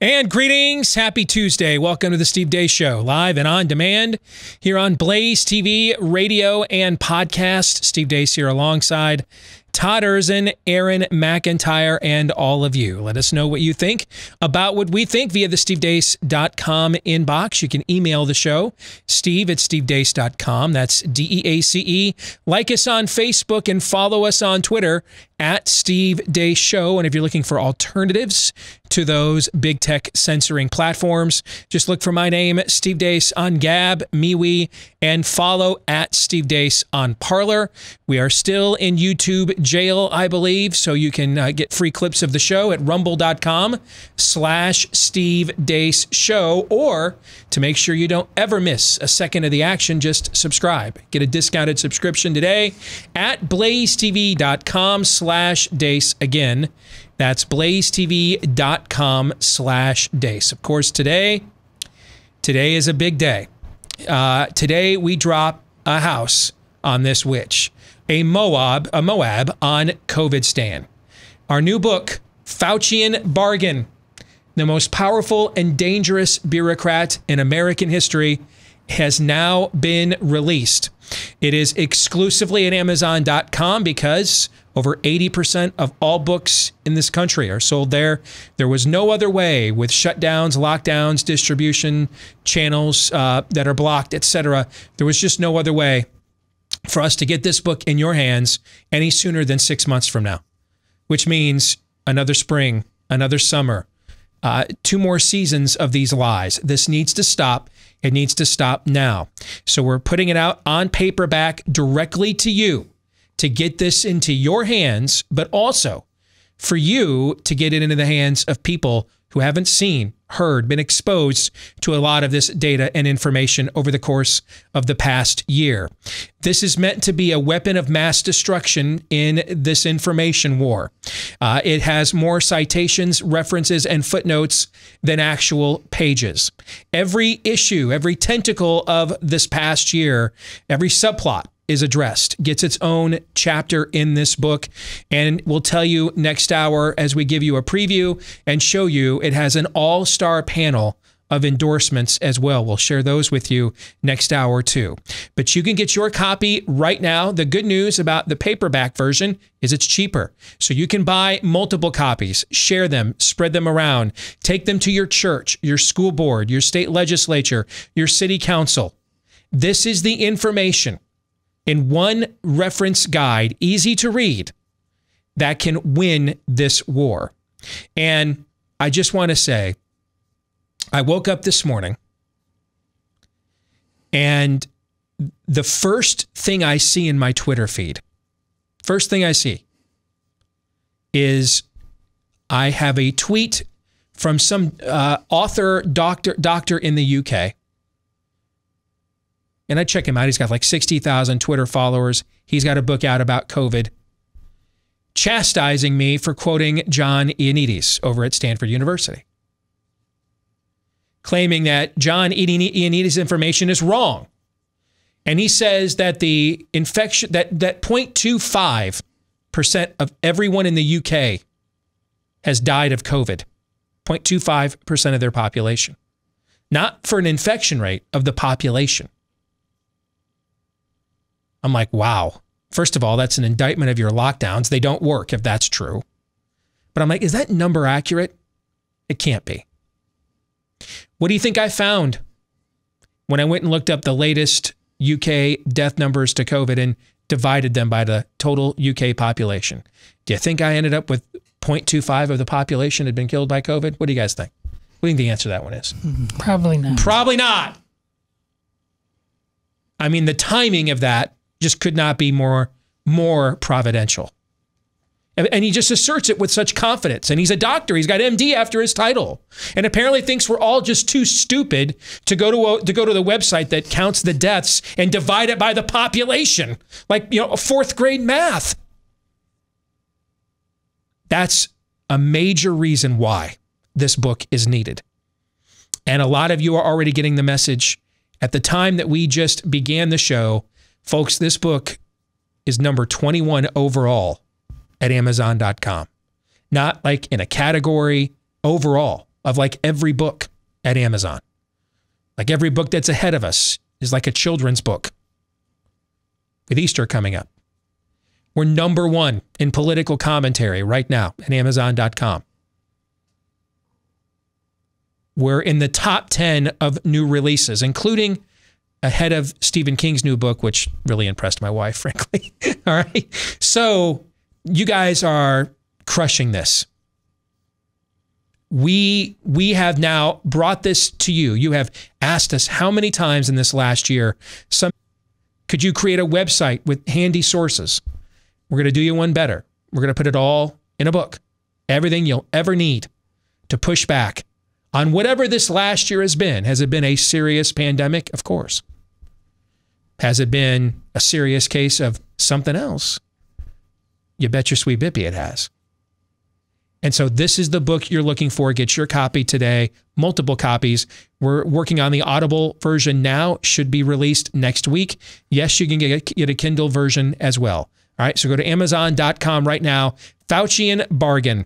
And greetings. Happy Tuesday. Welcome to the Steve Deace Show, live and on demand here on Blaze TV, radio, and podcast. Steve Deace here alongside Todd Erzen, Aaron McIntyre, and all of you. Let us know what you think about what we think via the stevedeace.com inbox. You can email the show, steve@stevedeace.com. That's DEACE. Like us on Facebook and follow us on Twitter at Steve Deace Show. And if you're looking for alternatives to those big tech censoring platforms, just look for my name, Steve Deace, on Gab, MeWe, and follow at Steve Deace on Parler. We are still in YouTube jail, I believe, so you can get free clips of the show at rumble.com/Steve Deace Show, or to make sure you don't ever miss a second of the action, just subscribe. Get a discounted subscription today at blazetv.com/Deace. Again, that's blazetv.com/Deace. Of course, today is a big day. Today we drop a house on this witch, a Moab on COVID Stan. Our new book, Faucian Bargain, the most powerful and dangerous bureaucrat in American history, has now been released. It is exclusively at Amazon.com because over 80% of all books in this country are sold there. There was no other way, with shutdowns, lockdowns, distribution channels that are blocked, etc. There was just no other way for us to get this book in your hands any sooner than 6 months from now, which means another spring, another summer, 2 more seasons of these lies. This needs to stop. It needs to stop now. So we're putting it out on paperback directly to you to get this into your hands, but also for you to get it into the hands of people who haven't seen, heard, been exposed to a lot of this data and information over the course of the past year. This is meant to be a weapon of mass destruction in this information war. It has more citations, references, and footnotes than actual pages. Every issue, every tentacle of this past year, every subplot is addressed, gets its own chapter in this book, and we'll tell you next hour as we give you a preview and show you it has an all-star panel of endorsements as well. We'll share those with you next hour too. But you can get your copy right now. The good news about the paperback version is it's cheaper. So you can buy multiple copies, share them, spread them around, take them to your church, your school board, your state legislature, your city council. This is the information in one reference guide, easy to read, that can win this war. And I just want to say, I woke up this morning and the first thing I see in my Twitter feed, first thing I see is I have a tweet from some author, doctor in the UK. And I check him out. He's got like 60,000 Twitter followers. He's got a book out about COVID, chastising me for quoting John Ioannidis over at Stanford University, claiming that John Ioannidis' information is wrong. And he says that the infection, that 0.25% of everyone in the UK has died of COVID, 0.25% of their population, not for an infection rate of the population. I'm like, wow. First of all, that's an indictment of your lockdowns. They don't work if that's true. But I'm like, is that number accurate? It can't be. What do you think I found when I went and looked up the latest UK death numbers to COVID and divided them by the total UK population? Do you think I ended up with 0.25 of the population had been killed by COVID? What do you guys think? What do you think the answer to that one is? Probably not. Probably not. I mean, the timing of that just could not be more providential. And he just asserts it with such confidence. And he's a doctor. He's got MD after his title. And apparently thinks we're all just too stupid to go to the website that counts the deaths and divide it by the population. Like, you know, 4th grade math. That's a major reason why this book is needed. And a lot of you are already getting the message. At the time that we just began the show, folks, this book is number 21 overall at Amazon.com. Not like in a category, overall. of like every book at Amazon. Like every book that's ahead of us is like a children's book with Easter coming up. We're number one in political commentary right now at Amazon.com. We're in the top 10 of new releases, including ahead of Stephen King's new book, which really impressed my wife, frankly. All right. So you guys are crushing this. We have now brought this to you. You have asked us how many times in this last year, could you create a website with handy sources? We're going to do you one better. We're going to put it all in a book. Everything you'll ever need to push back on whatever this last year has been. Has it been a serious pandemic? Of course. Has it been a serious case of something else? You bet your sweet bippy it has. And so this is the book you're looking for. Get your copy today, multiple copies. We're working on the Audible version now, should be released next week. Yes, you can get a Kindle version as well. All right, so go to Amazon.com right now. Faucian bargain.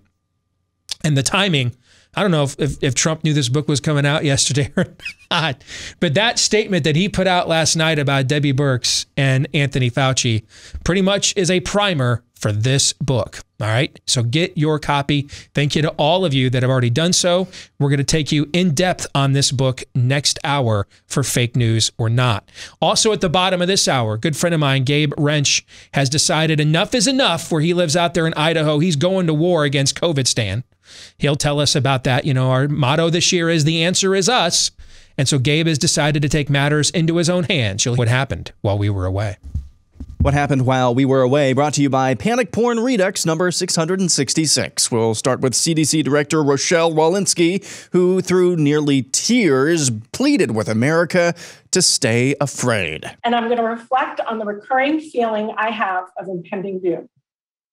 And the timing, I don't know if Trump knew this book was coming out yesterday or not, but that statement that he put out last night about Debbie Birx and Anthony Fauci pretty much is a primer for this book. All right, so get your copy. Thank you to all of you that have already done so. We're going to take you in depth on this book next hour for Fake News or Not. Also at the bottom of this hour, good friend of mine, Gabe Wrench, has decided enough is enough where he lives out there in Idaho. He's going to war against COVID-stan. He'll tell us about that. You know, our motto this year is the answer is us. And so Gabe has decided to take matters into his own hands. What happened while we were away. What happened while we were away, brought to you by Panic Porn Redux number 666. We'll start with CDC Director Rochelle Walensky, who through nearly tears pleaded with America to stay afraid. And I'm going to reflect on the recurring feeling I have of impending doom.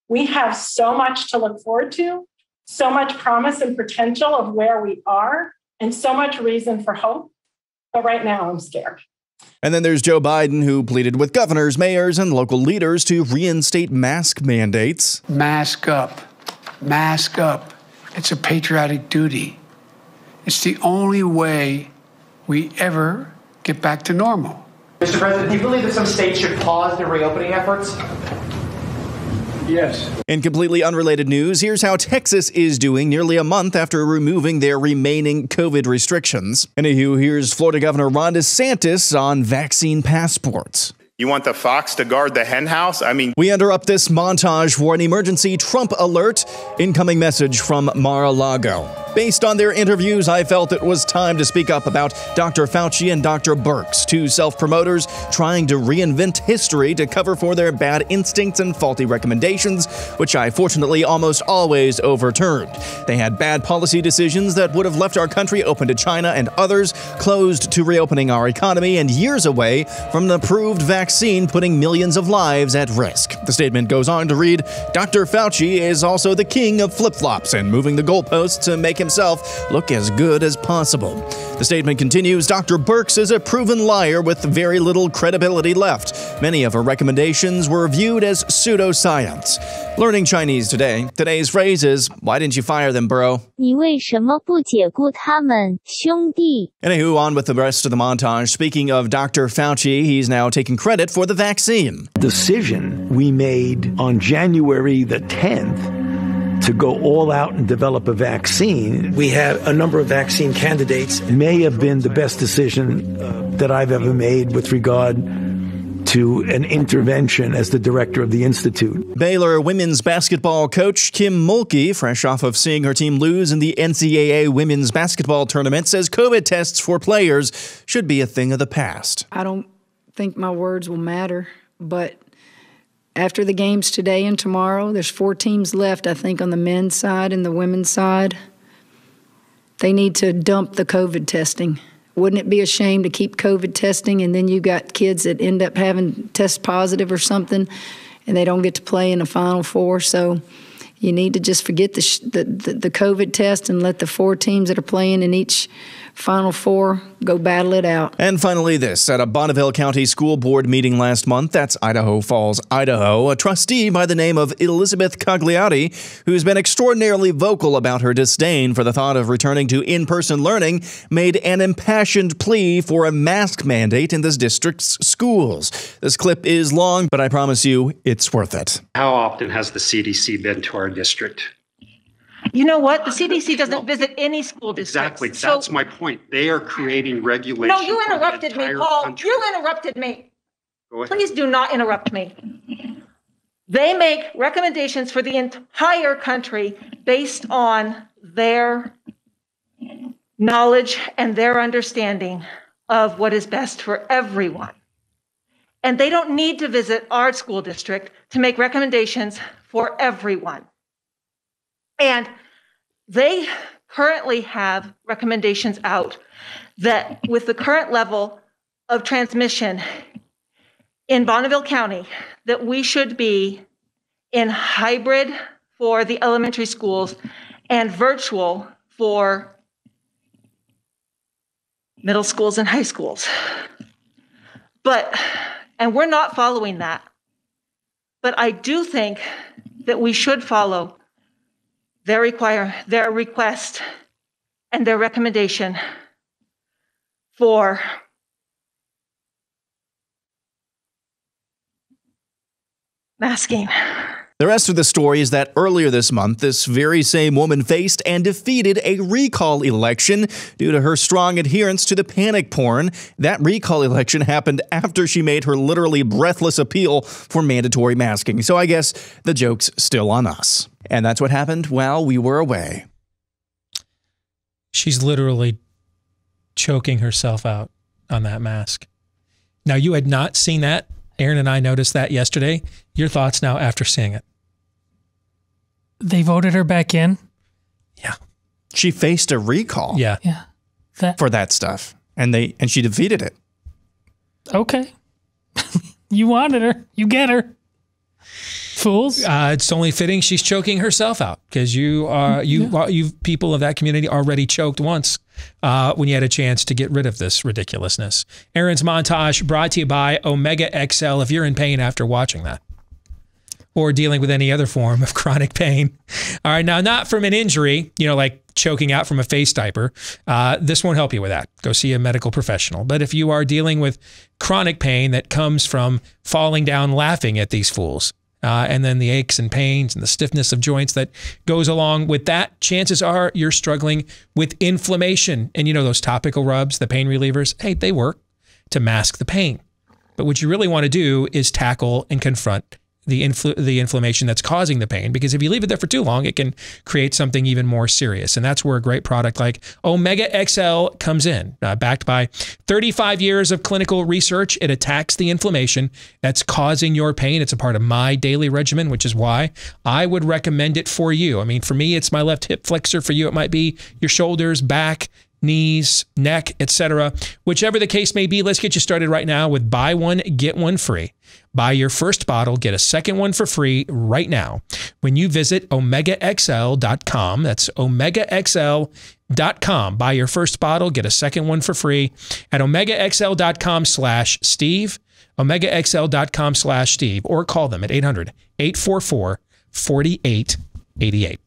We have so much to look forward to, so much promise and potential of where we are, and so much reason for hope. But right now I'm scared. And then there's Joe Biden, who pleaded with governors, mayors, and local leaders to reinstate mask mandates. Mask up. Mask up. It's a patriotic duty. It's the only way we ever get back to normal. Mr. President, do you believe that some states should pause their reopening efforts? Yes. In completely unrelated news, here's how Texas is doing nearly a month after removing their remaining COVID restrictions. Anywho, here's Florida Governor Ron DeSantis on vaccine passports. You want the fox to guard the hen house? I mean, we interrupt this montage for an emergency Trump alert. Incoming message from Mar-a-Lago. Based on their interviews, I felt it was time to speak up about Dr. Fauci and Dr. Birx, two self-promoters trying to reinvent history to cover for their bad instincts and faulty recommendations, which I fortunately almost always overturned. They had bad policy decisions that would have left our country open to China and others, closed to reopening our economy, and years away from an approved vaccine putting millions of lives at risk. The statement goes on to read, Dr. Fauci is also the king of flip-flops and moving the goalposts to make himself look as good as possible. The statement continues, Dr. Birx is a proven liar with very little credibility left. Many of her recommendations were viewed as pseudoscience. Learning Chinese today. Today's phrase is, why didn't you fire them, bro? 你为什么不解雇他们，兄弟? Anywho, on with the rest of the montage. Speaking of Dr. Fauci, he's now taking credit for the vaccine. Decision we made on January the 10th to go all out and develop a vaccine. We have a number of vaccine candidates. May have been the best decision that I've ever made with regard to an intervention as the director of the Institute. Baylor women's basketball coach Kim Mulkey, fresh off of seeing her team lose in the NCAA women's basketball tournament, says COVID tests for players should be a thing of the past. I don't think my words will matter, but after the games today and tomorrow, there's 4 teams left, I think, on the men's side and the women's side. They need to dump the COVID testing. Wouldn't it be a shame to keep COVID testing and then you got kids that end up having test positive or something and they don't get to play in the Final Four? So You need to just forget the COVID test and let the 4 teams that are playing in each Final Four go battle it out. And finally this, at a Bonneville County School Board meeting last month, that's Idaho Falls, Idaho, a trustee by the name of Elizabeth Cagliotti, who's been extraordinarily vocal about her disdain for the thought of returning to in-person learning, made an impassioned plea for a mask mandate in this district's schools. This clip is long, but I promise you it's worth it. How often has the CDC been to our district? You know what? The CDC doesn't visit any school districts. Exactly. That's my point. They are creating regulations. No, you interrupted me, Paul. Country. You interrupted me. Go ahead. Please do not interrupt me. They make recommendations for the entire country based on their knowledge and their understanding of what is best for everyone. And they don't need to visit our school district to make recommendations for everyone. And they currently have recommendations out that with the current level of transmission in Bonneville County, that we should be in hybrid for the elementary schools and virtual for middle schools and high schools. And we're not following that. But I do think that we should follow their request and their recommendation for masking. The rest of the story is that earlier this month, this very same woman faced and defeated a recall election due to her strong adherence to the panic porn. That recall election happened after she made her literally breathless appeal for mandatory masking. So I guess the joke's still on us. And that's what happened while we were away. She's literally choking herself out on that mask. Now, you had not seen that. Aaron and I noticed that yesterday. Your thoughts now after seeing it? They voted her back in? Yeah. She faced a recall. Yeah. For that stuff. And she defeated it. Okay. You wanted her. You get her. Fools. It's only fitting she's choking herself out because you people of that community already choked once when you had a chance to get rid of this ridiculousness. Aaron's montage brought to you by Omega XL. If you're in pain after watching that or dealing with any other form of chronic pain. All right, now not from an injury, like choking out from a face diaper. This won't help you with that. Go see a medical professional. But if you are dealing with chronic pain that comes from falling down laughing at these fools, and then the aches and pains and the stiffness of joints that goes along with that, chances are you're struggling with inflammation. And those topical rubs, the pain relievers, hey, they work to mask the pain. But what you really want to do is tackle and confront the inflammation that's causing the pain, because if you leave it there for too long, it can create something even more serious. And that's where a great product like Omega XL comes in. Backed by 35 years of clinical research, it attacks the inflammation that's causing your pain. It's a part of my daily regimen, which is why I would recommend it for you. I mean, for me, it's my left hip flexor. For you, it might be your shoulders, back, knees, neck, etc. Whichever the case may be, let's get you started right now with buy one, get one free. Buy your first bottle, get a second one for free right now when you visit OmegaXL.com. That's OmegaXL.com. Buy your first bottle, get a second one for free at OmegaXL.com/Steve, OmegaXL.com/Steve, or call them at 800-844-4888.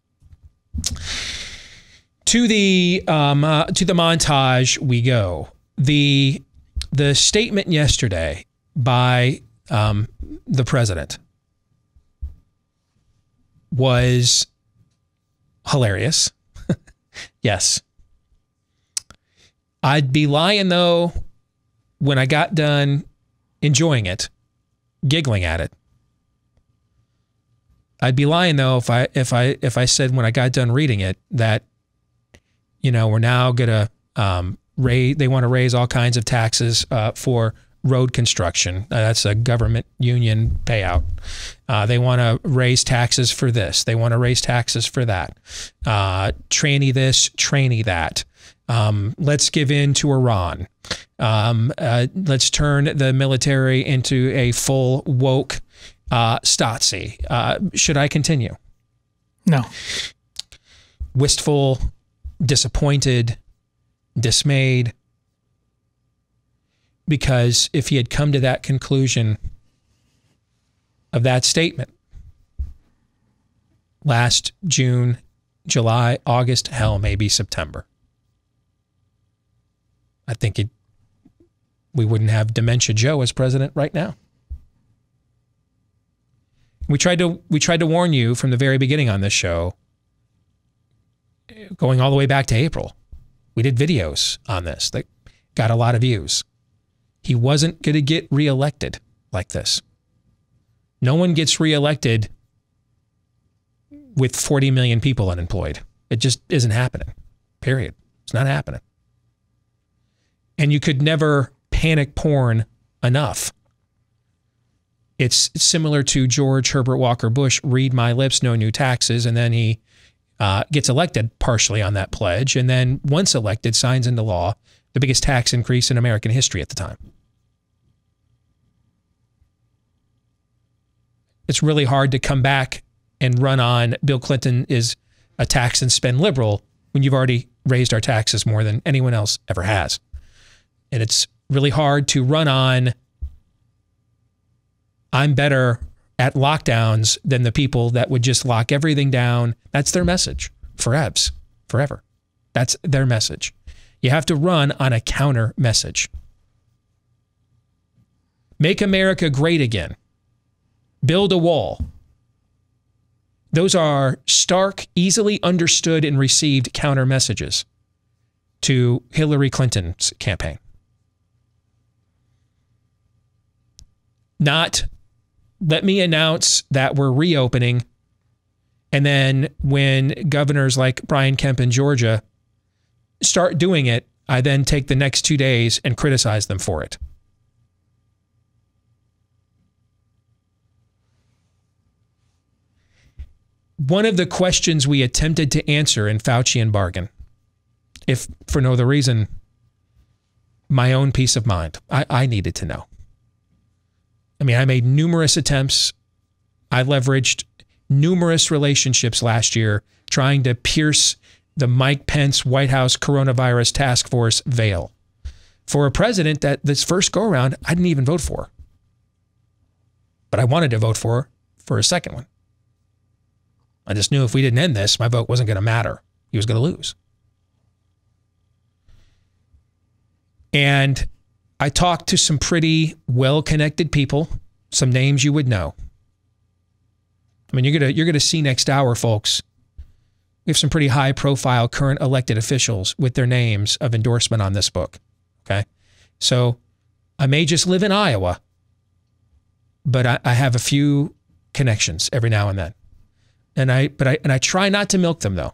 To the montage we go. The statement yesterday by the president was hilarious. Yes. I'd be lying though when I got done enjoying it, giggling at it. I'd be lying though if I said when I got done reading it that we're now gonna they want to raise all kinds of taxes for road construction. That's a government union payout. They want to raise taxes for this. They want to raise taxes for that. Tranny this, tranny that. Let's give in to Iran. Let's turn the military into a full woke Stasi. Should I continue? No. Wistful, disappointed, dismayed. Because if he had come to that conclusion of that statement last June, July, August, hell, maybe September, I think we wouldn't have Dementia Joe as president right now. We tried to warn you from the very beginning on this show, going all the way back to April. We did videos on this that got a lot of views. He wasn't going to get reelected like this. No one gets reelected with 40 million people unemployed. It just isn't happening. Period. It's not happening. And you could never panic porn enough. It's similar to George Herbert Walker Bush, read my lips, no new taxes, and then he gets elected partially on that pledge, and then once elected, signs into law the biggest tax increase in American history at the time. It's really hard to come back and run on Bill Clinton is a tax and spend liberal when you've already raised our taxes more than anyone else ever has. And it's really hard to run on I'm better at lockdowns than the people that would just lock everything down. That's their message forever. That's their message. You have to run on a counter message. Make America great again. Build a wall. Those are stark, easily understood and received counter messages to Hillary Clinton's campaign. Not, let me announce that we're reopening, and then when governors like Brian Kemp in Georgia start doing it, I then take the next 2 days and criticize them for it. One of the questions we attempted to answer in Faucian Bargain, if for no other reason, my own peace of mind, I needed to know. I mean, I made numerous attempts. I leveraged numerous relationships last year trying to pierce the Mike Pence White House coronavirus task force veil for a president that this first go around I didn't even vote for. But I wanted to vote for a second one. I just knew if we didn't end this, my vote wasn't going to matter. He was going to lose. And I talked to some pretty well-connected people, some names you would know. I mean, you're gonna see next hour, folks. We have some pretty high-profile current elected officials with their names of endorsement on this book. Okay, so I may just live in Iowa, but I have a few connections every now and then. And I try not to milk them though.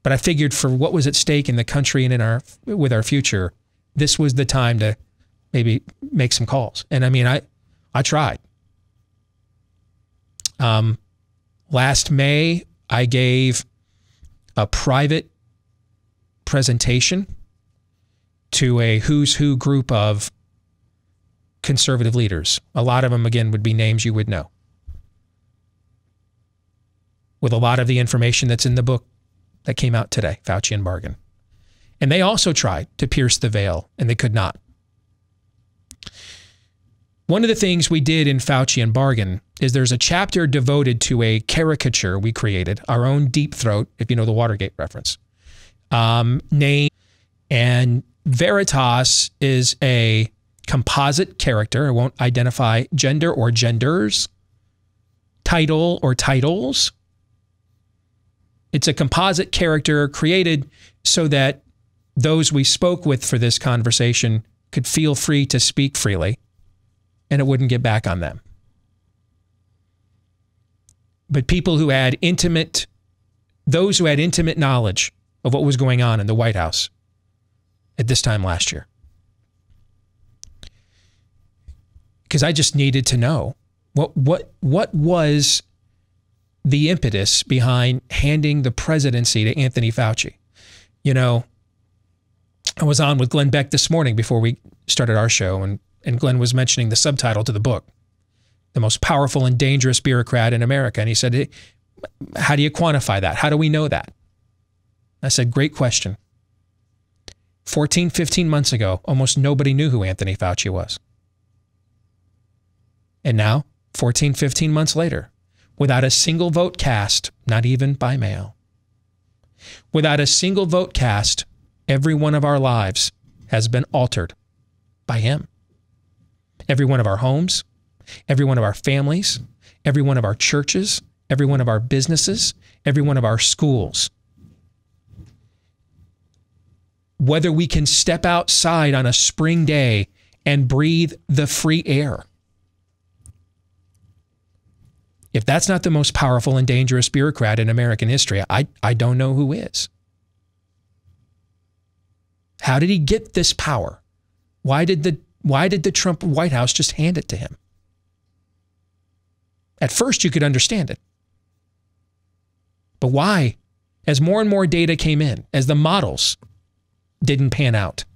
But I figured for what was at stake in the country and with our future, this was the time to maybe make some calls. And I mean, I tried. Last May, I gave a private presentation to a who's who group of conservative leaders. A lot of them, again, would be names you would know. With a lot of the information that's in the book that came out today, Faucian Bargain. And they also tried to pierce the veil, and they could not. One of the things we did in Faucian Bargain is there's a chapter devoted to a caricature we created, our own Deep Throat, if you know the Watergate reference. Name and Veritas is a composite character. I won't identify gender or genders, title or titles. It's a composite character created so that those we spoke with for this conversation could feel free to speak freely and it wouldn't get back on them. But people who had those who had intimate knowledge of what was going on in the White House at this time last year. Because I just needed to know what was the impetus behind handing the presidency to Anthony Fauci. You know, I was on with Glenn Beck this morning before we started our show, and Glenn was mentioning the subtitle to the book, the most powerful and dangerous bureaucrat in America. And he said, hey, how do you quantify that? How do we know that? I said, great question. 14, 15 months ago, almost nobody knew who Anthony Fauci was. And now, 14, 15 months later, without a single vote cast, not even by mail, without a single vote cast, every one of our lives has been altered by him. Every one of our homes, every one of our families, every one of our churches, every one of our businesses, every one of our schools. Whether we can step outside on a spring day and breathe the free air. If that's not the most powerful and dangerous bureaucrat in American history, I don't know who is. How did he get this power? Why did the Trump White House just hand it to him? At first, you could understand it. But why? As more and more data came in, as the models didn't pan out,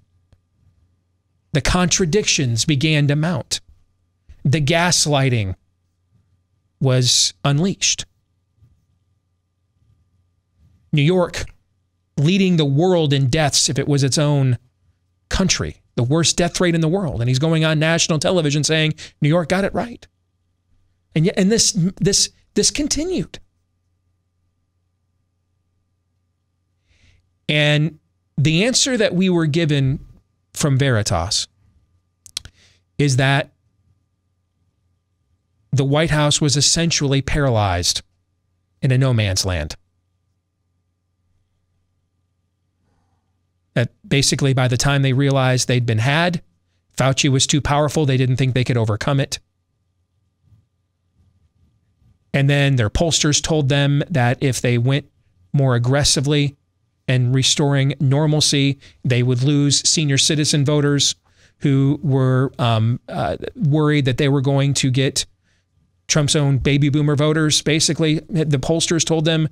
the contradictions began to mount. The gaslighting was unleashed. New York leading the world in deaths if it was its own country, the worst death rate in the world. And he's going on national television saying, New York got it right. And yet, and this continued. And the answer that we were given from Veritas is that the White House was essentially paralyzed in a no man's land. That basically by the time they realized they'd been had, Fauci was too powerful. They didn't think they could overcome it. And then their pollsters told them that if they went more aggressively and restoring normalcy, they would lose senior citizen voters who were worried that they were going to get Trump's own baby boomer voters. Basically, the pollsters told them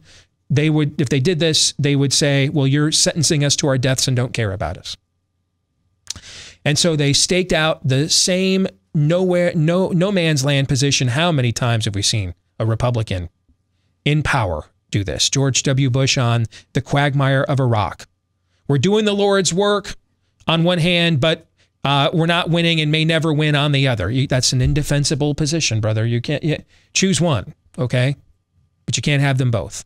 they would, if they did this, they would say, well, you're sentencing us to our deaths and don't care about us. And so they staked out the same no man's land position. How many times have we seen a Republican in power do this? George W. Bush on the quagmire of Iraq. We're doing the Lord's work on one hand, but we're not winning and may never win on the other. That's an indefensible position, brother. You can't choose one, okay? But you can't have them both.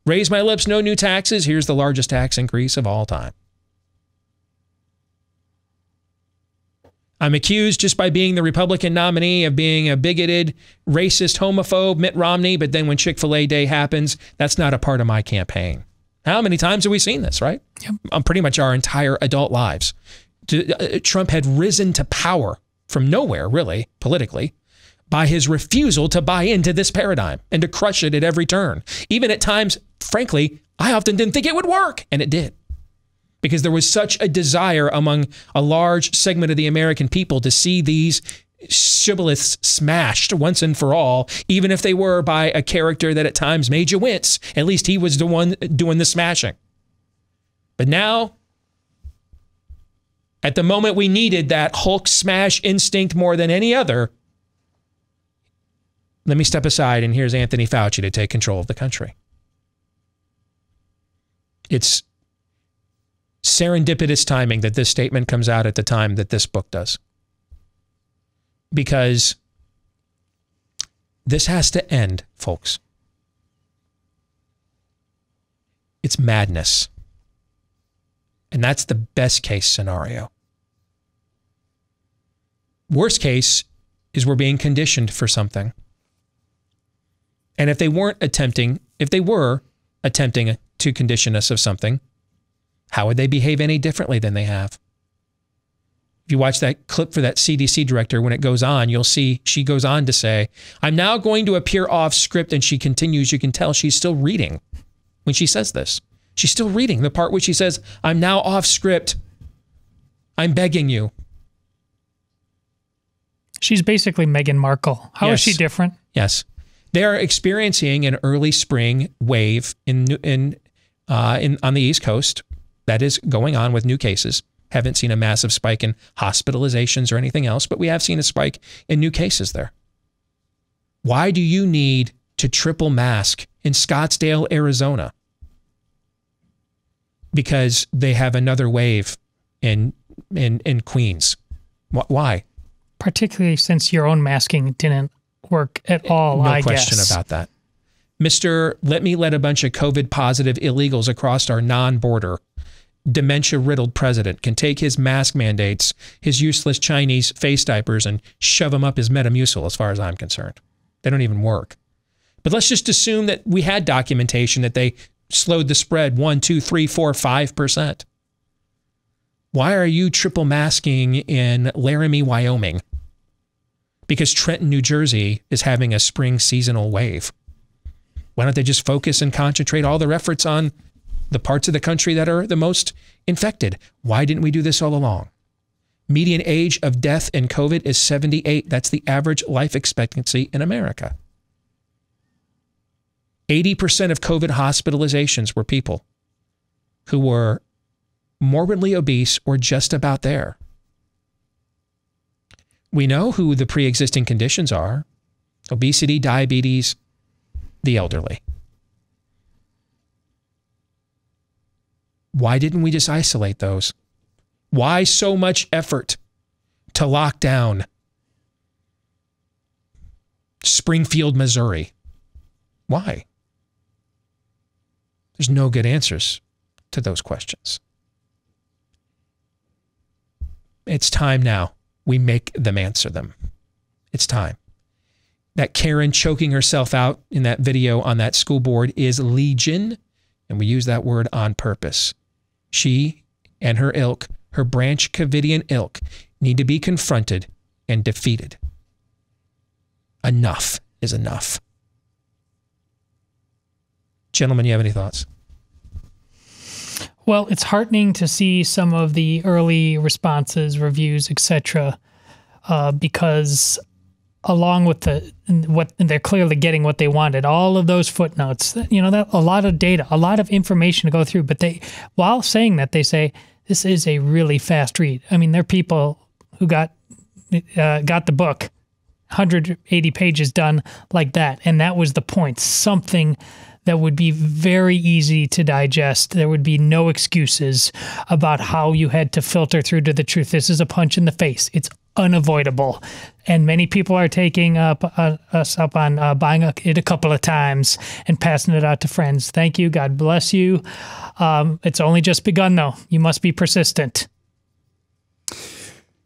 Raise my lips, no new taxes. Here's the largest tax increase of all time. I'm accused just by being the Republican nominee of being a bigoted, racist, homophobe, Mitt Romney, but then when Chick-fil-A Day happens, that's not a part of my campaign. How many times have we seen this, right? Yep. Pretty much our entire adult lives. Trump had risen to power from nowhere, really, politically, by his refusal to buy into this paradigm and to crush it at every turn. Even at times, frankly, I often didn't think it would work, and it did. Because there was such a desire among a large segment of the American people to see these shibboleths smashed once and for all, even if they were by a character that at times made you wince. At least he was the one doing the smashing. But now, at the moment we needed that Hulk smash instinct more than any other, let me step aside and here's Anthony Fauci to take control of the country. It's serendipitous timing that this statement comes out at the time that this book does. Because this has to end, folks. It's madness. And that's the best case scenario. Worst case is we're being conditioned for something. And if they were attempting to condition us of something, how would they behave any differently than they have? If you watch that clip for that CDC director, when it goes on, you'll see she goes on to say, I'm now going to appear off script, and she continues. You can tell she's still reading when she says this. She's still reading the part where she says, I'm now off script. I'm begging you. She's basically Meghan Markle. How is she different? Yes. They are experiencing an early spring wave on the East Coast that is going on with new cases. Haven't seen a massive spike in hospitalizations or anything else, but we have seen a spike in new cases there. Why do you need to triple mask in Scottsdale, Arizona? Because they have another wave in Queens. Why? Particularly since your own masking didn't work at all, I guess. No question about that. Mr. Let me let a bunch of COVID positive illegals across our non-border, dementia-riddled president can take his mask mandates, his useless Chinese face diapers, and shove them up his Metamucil, as far as I'm concerned. They don't even work. But let's just assume that we had documentation that they slowed the spread 1, 2, 3, 4, 5%. Why are you triple masking in Laramie, Wyoming? Because Trenton, New Jersey is having a spring seasonal wave. Why don't they just focus and concentrate all their efforts on the parts of the country that are the most infected? Why didn't we do this all along? Median age of death in COVID is 78. That's the average life expectancy in America. 80% of COVID hospitalizations were people who were morbidly obese or just about there. We know who the pre-existing conditions are: obesity, diabetes, the elderly. Why didn't we just isolate those? Why so much effort to lock down Springfield, Missouri? Why? There's no good answers to those questions. It's time now we make them answer them. It's time. That Karen choking herself out in that video on that school board is legion, and we use that word on purpose. She and her ilk, her Branch Covidian ilk, need to be confronted and defeated. Enough is enough. Gentlemen, you have any thoughts? Well, it's heartening to see some of the early responses, reviews, etc., because along with what they're clearly getting what they wanted, all of those footnotes, that a lot of data, a lot of information to go through. But while saying that, they say this is a really fast read. I mean, there are people who got the book, 180 pages done like that, and that was the point. Something that would be very easy to digest. There would be no excuses about how you had to filter through to the truth. This is a punch in the face. It's unavoidable. And many people are taking us up on buying it a couple of times and passing it out to friends. Thank you. God bless you. It's only just begun, though. You must be persistent.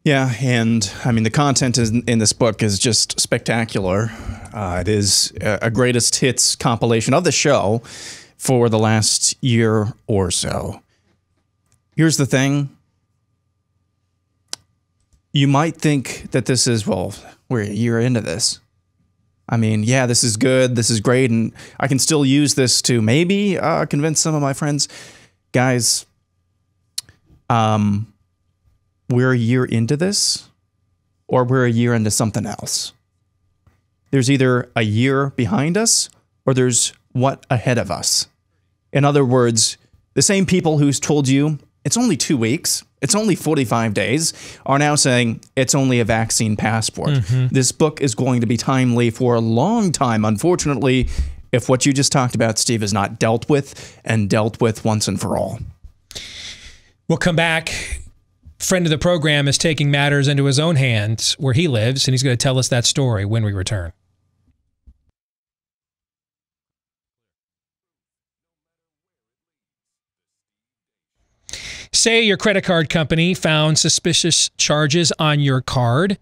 Yeah, and I mean, the content in this book is just spectacular. It is a greatest hits compilation of the show for the last year or so. Here's the thing. You might think that this is, well, we're a year into this. I mean, yeah, this is good, this is great, and I can still use this to maybe convince some of my friends. Guys, we're a year into this, or we're a year into something else. There's either a year behind us, or there's what ahead of us. In other words, the same people who's told you it's only 2 weeks, it's only 45 days, are now saying it's only a vaccine passport. This book is going to be timely for a long time. Unfortunately, if what you just talked about, Steve, is not dealt with and dealt with once and for all. We'll come back. Friend of the program is taking matters into his own hands where he lives, and he's going to tell us that story when we return. Say your credit card company found suspicious charges on your card.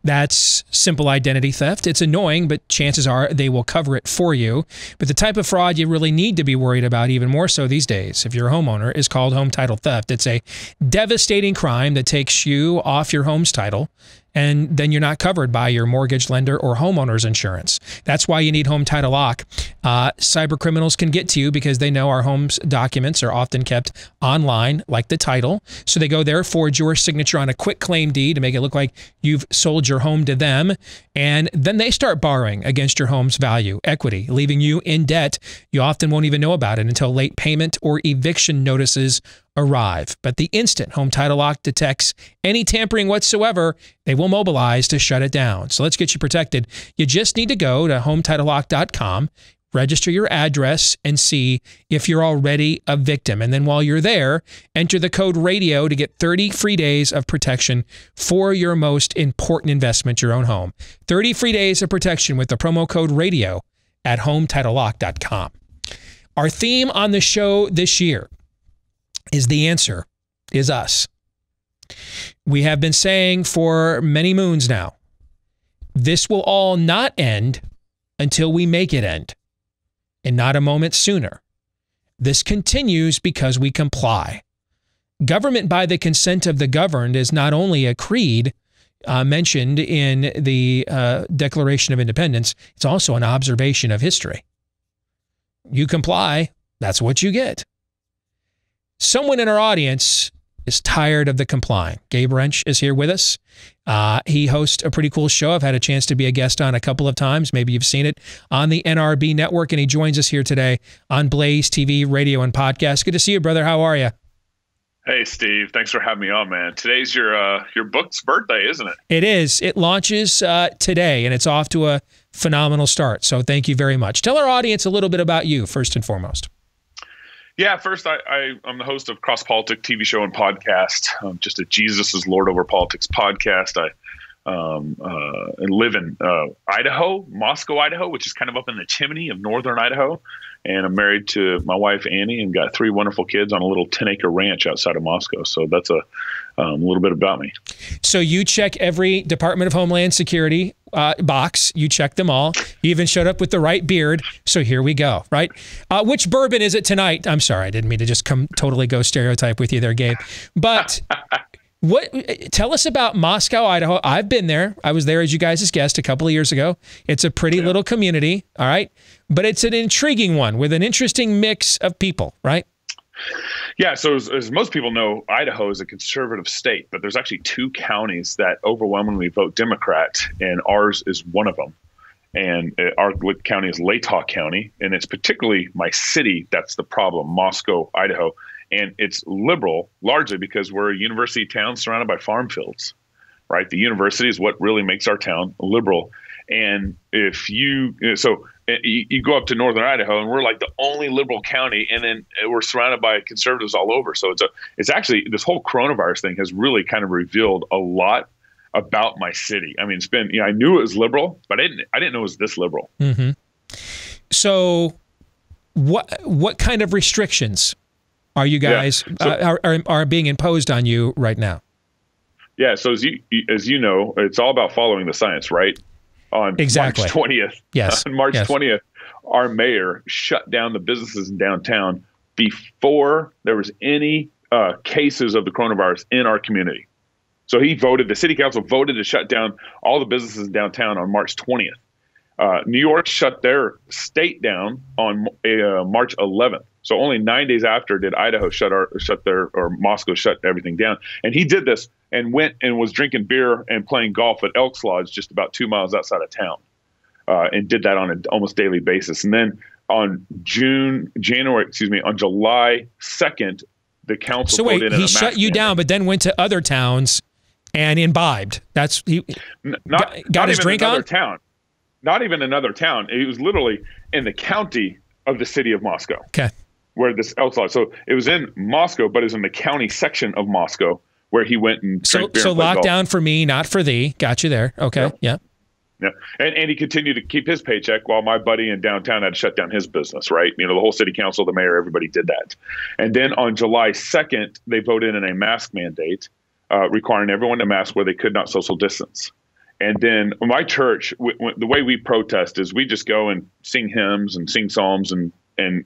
That's simple identity theft. It's annoying, but chances are they will cover it for you. But the type of fraud you really need to be worried about, even more so these days, if you're a homeowner, is called home title theft. It's a devastating crime that takes you off your home's title, and then you're not covered by your mortgage lender or homeowner's insurance. That's why you need Home Title Lock. Cyber criminals can get to you because they know our home's documents are often kept online, like the title. So they go there, forge your signature on a quick claim deed to make it look like you've sold your home to them. And then they start borrowing against your home's value, equity, leaving you in debt. You often won't even know about it until late payment or eviction notices arrive. But the instant Home Title Lock detects any tampering whatsoever, they will mobilize to shut it down. So let's get you protected. You just need to go to HometitleLock.com, register your address, and see if you're already a victim. And then while you're there, enter the code RADIO to get 30 free days of protection for your most important investment, your own home. 30 free days of protection with the promo code RADIO at HometitleLock.com. Our theme on the show this year is the answer is us. We have been saying for many moons now, this will all not end until we make it end, and not a moment sooner. This continues because we comply. Government by the consent of the governed is not only a creed mentioned in the Declaration of Independence, it's also an observation of history. You comply, that's what you get. Someone in our audience is tired of the complying. Gabe Rench is here with us. He hosts a pretty cool show I've had a chance to be a guest on a couple of times. Maybe you've seen it on the NRB network, and he joins us here today on Blaze TV, radio, and podcast. Good to see you, brother. How are you? Hey, Steve. Thanks for having me on, man. Today's your book's birthday, isn't it? It is. It launches today, and it's off to a phenomenal start. So thank you very much. Tell our audience a little bit about you, first and foremost. Yeah, first, I'm the host of Cross Politic TV show and podcast. I'm just a Jesus is Lord Over Politics podcast. I live in Idaho, Moscow, Idaho, which is kind of up in the chimney of northern Idaho. And I'm married to my wife, Annie, and got 3 wonderful kids on a little 10-acre ranch outside of Moscow. So that's a little bit about me. So you check every Department of Homeland Security box. You check them all. You even showed up with the right beard. So here we go, right? Which bourbon is it tonight? I'm sorry, I didn't mean to just totally go stereotype with you there, Gabe. But tell us about Moscow, Idaho. I've been there. I was there as you guys' guest a couple of years ago. It's a pretty little community, all right? But it's an intriguing one with an interesting mix of people, right? Yeah, so as most people know, Idaho is a conservative state, but there's actually 2 counties that overwhelmingly vote Democrat, and ours is one of them. And our county is Latah County, and it's particularly my city that's the problem, Moscow, Idaho. And it's liberal largely because we're a university town surrounded by farm fields, right? The university is what really makes our town liberal. And if you go up to northern Idaho, and we're like the only liberal county, and then we're surrounded by conservatives all over. So it's actually, this whole coronavirus thing has really kind of revealed a lot about my city. I mean, it's been, I knew it was liberal, but I didn't know it was this liberal. Mm-hmm. So what kind of restrictions are you guys are being imposed on you right now? Yeah. So as you know, it's all about following the science, right? On March 20th, on March 20th, our mayor shut down the businesses in downtown before there was any cases of the coronavirus in our community. So the city council voted to shut down all the businesses in downtown on March 20th. New York shut their state down on March 11th. So only 9 days after did Idaho Moscow shut everything down. And he did this and went and was drinking beer and playing golf at Elks Lodge, just about 2 miles outside of town, and did that on an almost daily basis. And then on July 2nd, the council. So wait, he shut you down, but then went to other towns and imbibed. That's got his drink on. Not even another town. It was literally in the county of the city of Moscow. Okay. Where this Elks Lodge. So it was in Moscow, but it was in the county section of Moscow where he went and drank beer. So lockdown for me, not for thee. Got you there. Okay. Yeah. And he continued to keep his paycheck while my buddy in downtown had to shut down his business, right? The whole city council, the mayor, everybody did that. And then on July 2nd, they voted in a mask mandate requiring everyone to mask where they could not social distance. And then my church, the way we protest is we just go and sing hymns and sing psalms and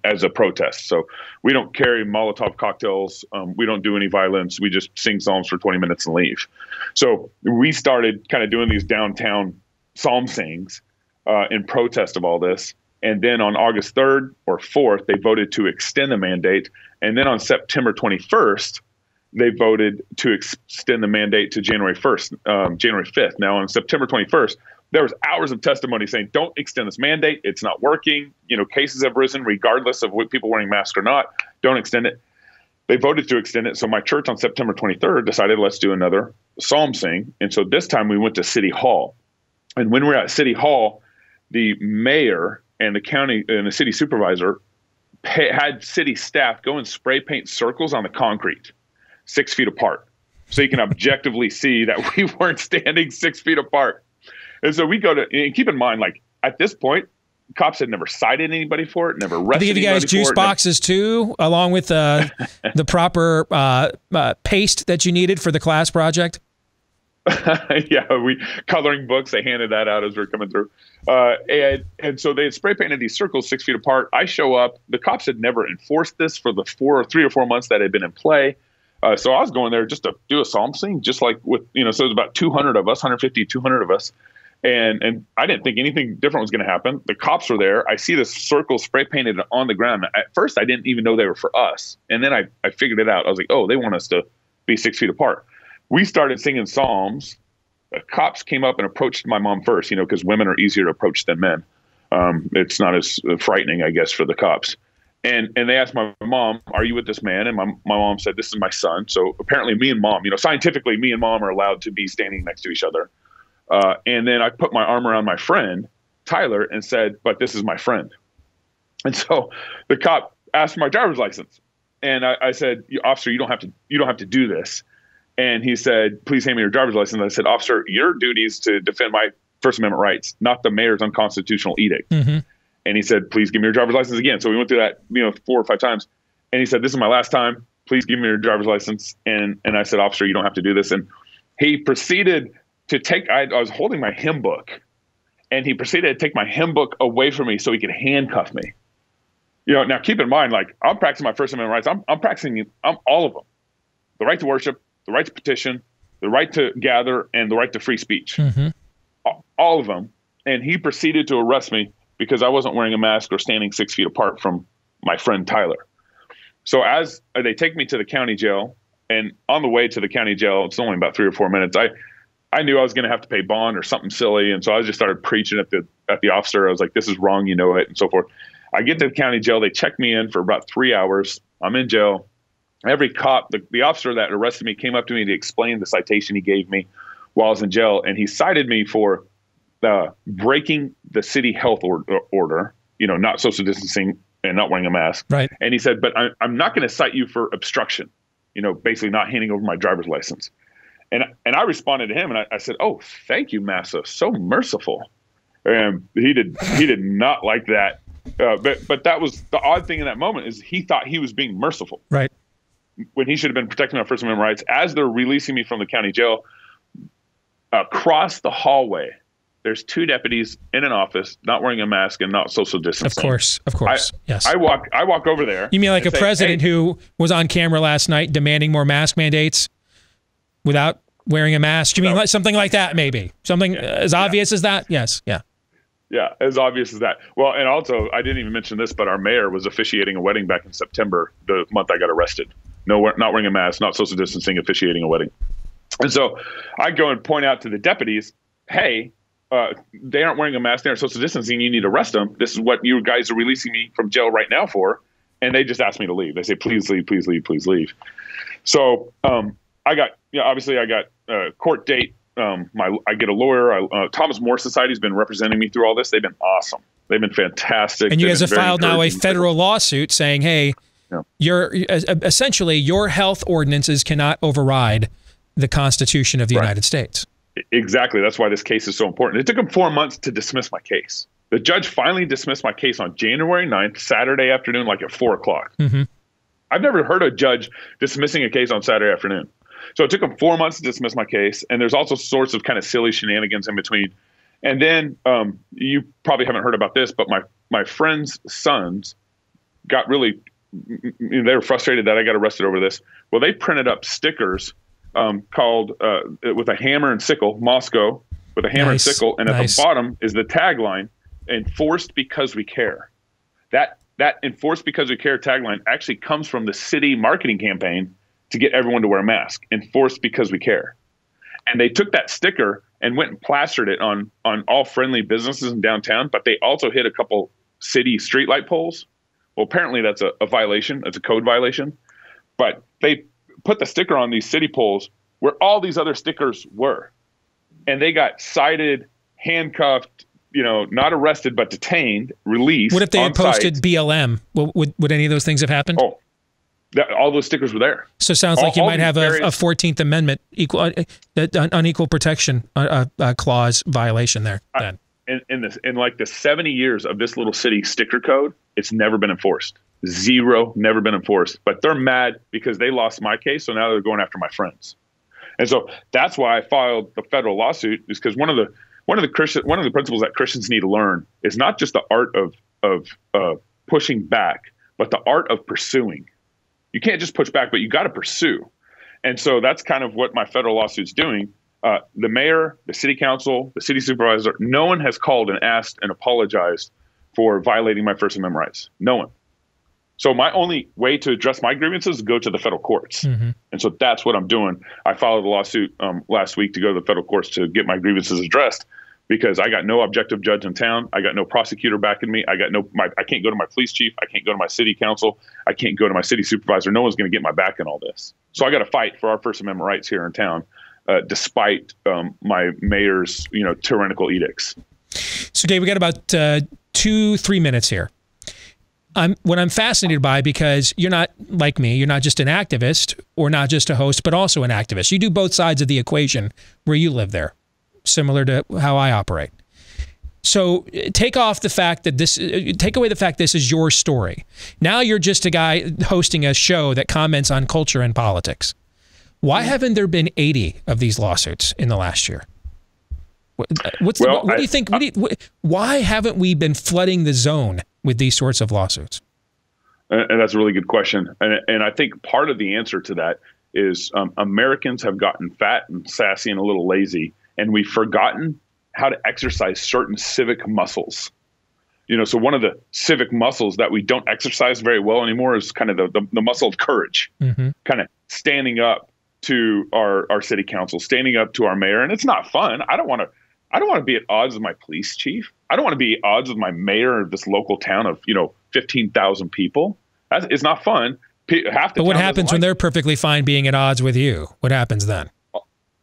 as a protest. So we don't carry Molotov cocktails. We don't do any violence. We just sing psalms for 20 minutes and leave. So we started kind of doing these downtown psalm sings in protest of all this. And then on August 3rd or 4th, they voted to extend the mandate. And then on September 21st, they voted to extend the mandate to January 5th. Now on September 21st, there was hours of testimony saying, don't extend this mandate. It's not working. Cases have risen regardless of what people wearing masks or not. Don't extend it. they voted to extend it. So my church on September 23rd decided, let's do another psalm sing. And so this time we went to City Hall. And when we were at City Hall, the mayor and the county and the city supervisor had city staff go and spray paint circles on the concrete 6 feet apart. So you can objectively see that we weren't standing 6 feet apart. And so we go to, and keep in mind, like at this point, cops had never cited anybody for it, never arrested Did they give you guys juice boxes too, along with the proper paste that you needed for the class project? Yeah, coloring books. They handed that out as we were coming through. And so they had spray painted these circles 6 feet apart. I show up. The cops had never enforced this for the 3 or 4 months that had been in play. So I was going there just to do a psalm sing, just like with, so it was about 200 of us, 150, 200 of us. And I didn't think anything different was going to happen. The cops were there. I see this circle spray painted on the ground. At first, I didn't even know they were for us. And then I figured it out. I was like, oh, they want us to be 6 feet apart. We started singing psalms. The cops came up and approached my mom first, because women are easier to approach than men. It's not as frightening, I guess, for the cops. And they asked my mom, are you with this man? And my mom said, this is my son. So apparently me and mom, scientifically, me and mom are allowed to be standing next to each other. And then I put my arm around my friend, Tyler, and said, but this is my friend. And so the cop asked for my driver's license. And I said, officer, you don't have to do this. And he said, please hand me your driver's license. I said, officer, your duty is to defend my First Amendment rights, not the mayor's unconstitutional edict. Mm-hmm. And he said, please give me your driver's license again. So we went through that, 4 or 5 times. And he said, this is my last time. Please give me your driver's license. And I said, officer, you don't have to do this. And he proceeded to take, I was holding my hymn book, and he proceeded to take my hymn book away from me so he could handcuff me. Now keep in mind, like, I'm practicing my First Amendment rights. I'm practicing all of them. The right to worship, the right to petition, the right to gather, and the right to free speech. Mm-hmm. All of them. And he proceeded to arrest me because I wasn't wearing a mask or standing 6 feet apart from my friend Tyler. So as they take me to the county jail, and on the way to the county jail, it's only about 3 or 4 minutes, I knew I was going to have to pay bond or something silly. And so I just started preaching at the officer. I was like, this is wrong, it, and so forth. I get to the county jail. They check me in for about 3 hours. I'm in jail. Every cop, the officer that arrested me, came up to me to explain the citation he gave me while I was in jail. And he cited me for breaking the city health order, not social distancing and not wearing a mask. Right. And he said, but I'm not going to cite you for obstruction, basically not handing over my driver's license. And I responded to him, and I said, oh, thank you, Massa. So merciful. And he did not like that. But that was the odd thing in that moment, is he thought he was being merciful. Right. When he should have been protecting my First Amendment rights. As they're releasing me from the county jail, across the hallway, there's 2 deputies in an office not wearing a mask and not social distancing. Of course. Yes. I walk over there. You mean like a president who was on camera last night demanding more mask mandates without wearing a mask? You mean like something like that, maybe? Something as obvious as that? Yes. Yeah. Yeah, as obvious as that. Well, and also, I didn't even mention this, but our mayor was officiating a wedding back in September, the month I got arrested. Not wearing a mask, not social distancing, officiating a wedding. And so I go and point out to the deputies, hey, they aren't wearing a mask, they aren't social distancing, you need to arrest them. This is what you guys are releasing me from jail right now for. And they just asked me to leave. They say, please leave, please leave, please leave. So obviously I got a court date. I get a lawyer. Thomas More Society has been representing me through all this. They've been awesome. They've been fantastic. And you guys have filed now a federal lawsuit saying, hey, essentially your health ordinances cannot override the Constitution of the United States. Exactly. That's why this case is so important. It took them 4 months to dismiss my case. The judge finally dismissed my case on January 9th, Saturday afternoon, like at 4 o'clock. Mm-hmm. I've never heard a judge dismissing a case on Saturday afternoon. So it took them 4 months to dismiss my case. And there's also sorts of kind of silly shenanigans in between. And then you probably haven't heard about this, but my friend's sons got really, they were frustrated that I got arrested over this. Well, they printed up stickers called with a hammer and sickle, Moscow, with a hammer and sickle. And at the bottom is the tagline, enforced because we care. That enforced because we care tagline actually comes from the city marketing campaign to get everyone to wear a mask, enforced because we care. And they took that sticker and went and plastered it on all friendly businesses in downtown, but they also hit a couple city streetlight poles. Well, apparently that's a violation. That's a code violation. But they put the sticker on these city poles where all these other stickers were. And they got cited, handcuffed, not arrested, but detained, released. What if they had posted BLM? Would any of those things have happened? Oh, all those stickers were there. So it sounds like you might have a 14th Amendment unequal protection clause violation there. Then. In like the 70 years of this little city sticker code, it's never been enforced. Zero, never been enforced. But they're mad because they lost my case, so now they're going after my friends. And so that's why I filed the federal lawsuit, is because one of the principles that Christians need to learn is not just the art of pushing back, but the art of pursuing. You can't just push back, but you got to pursue. And so that's kind of what my federal lawsuit's doing. The mayor, the city council, the city supervisor, no one has called and asked and apologized for violating my First Amendment rights. No one. So my only way to address my grievances is go to the federal courts. And so that's what I'm doing. I filed a lawsuit last week to go to the federal courts to get my grievances addressed, because I got no objective judge in town. I got no prosecutor backing me. I can't go to my police chief. I can't go to my city council. I can't go to my city supervisor. No one's going to get my back in all this. So I got to fight for our First Amendment rights here in town, despite my mayor's tyrannical edicts. So Dave, we got about 2-3 minutes here. What I'm fascinated by, because you're not like me, you're not just an activist or not just a host, but also an activist. You do both sides of the equation where you live there, similar to how I operate. So take away the fact this is your story. Now you're just a guy hosting a show that comments on culture and politics. Why haven't there been 80 of these lawsuits in the last year? What do you think? Why haven't we been flooding the zone with these sorts of lawsuits? And that's a really good question. And I think part of the answer to that is Americans have gotten fat and sassy and a little lazy, and we've forgotten how to exercise certain civic muscles. So one of the civic muscles that we don't exercise very well anymore is kind of the muscle of courage, kind of standing up to our city council, standing up to our mayor. And it's not fun. I don't want to be at odds with my police chief. I don't want to be at odds with my mayor of this local town of 15,000 people. It's not fun. But what happens when they're perfectly fine being at odds with you? What happens then?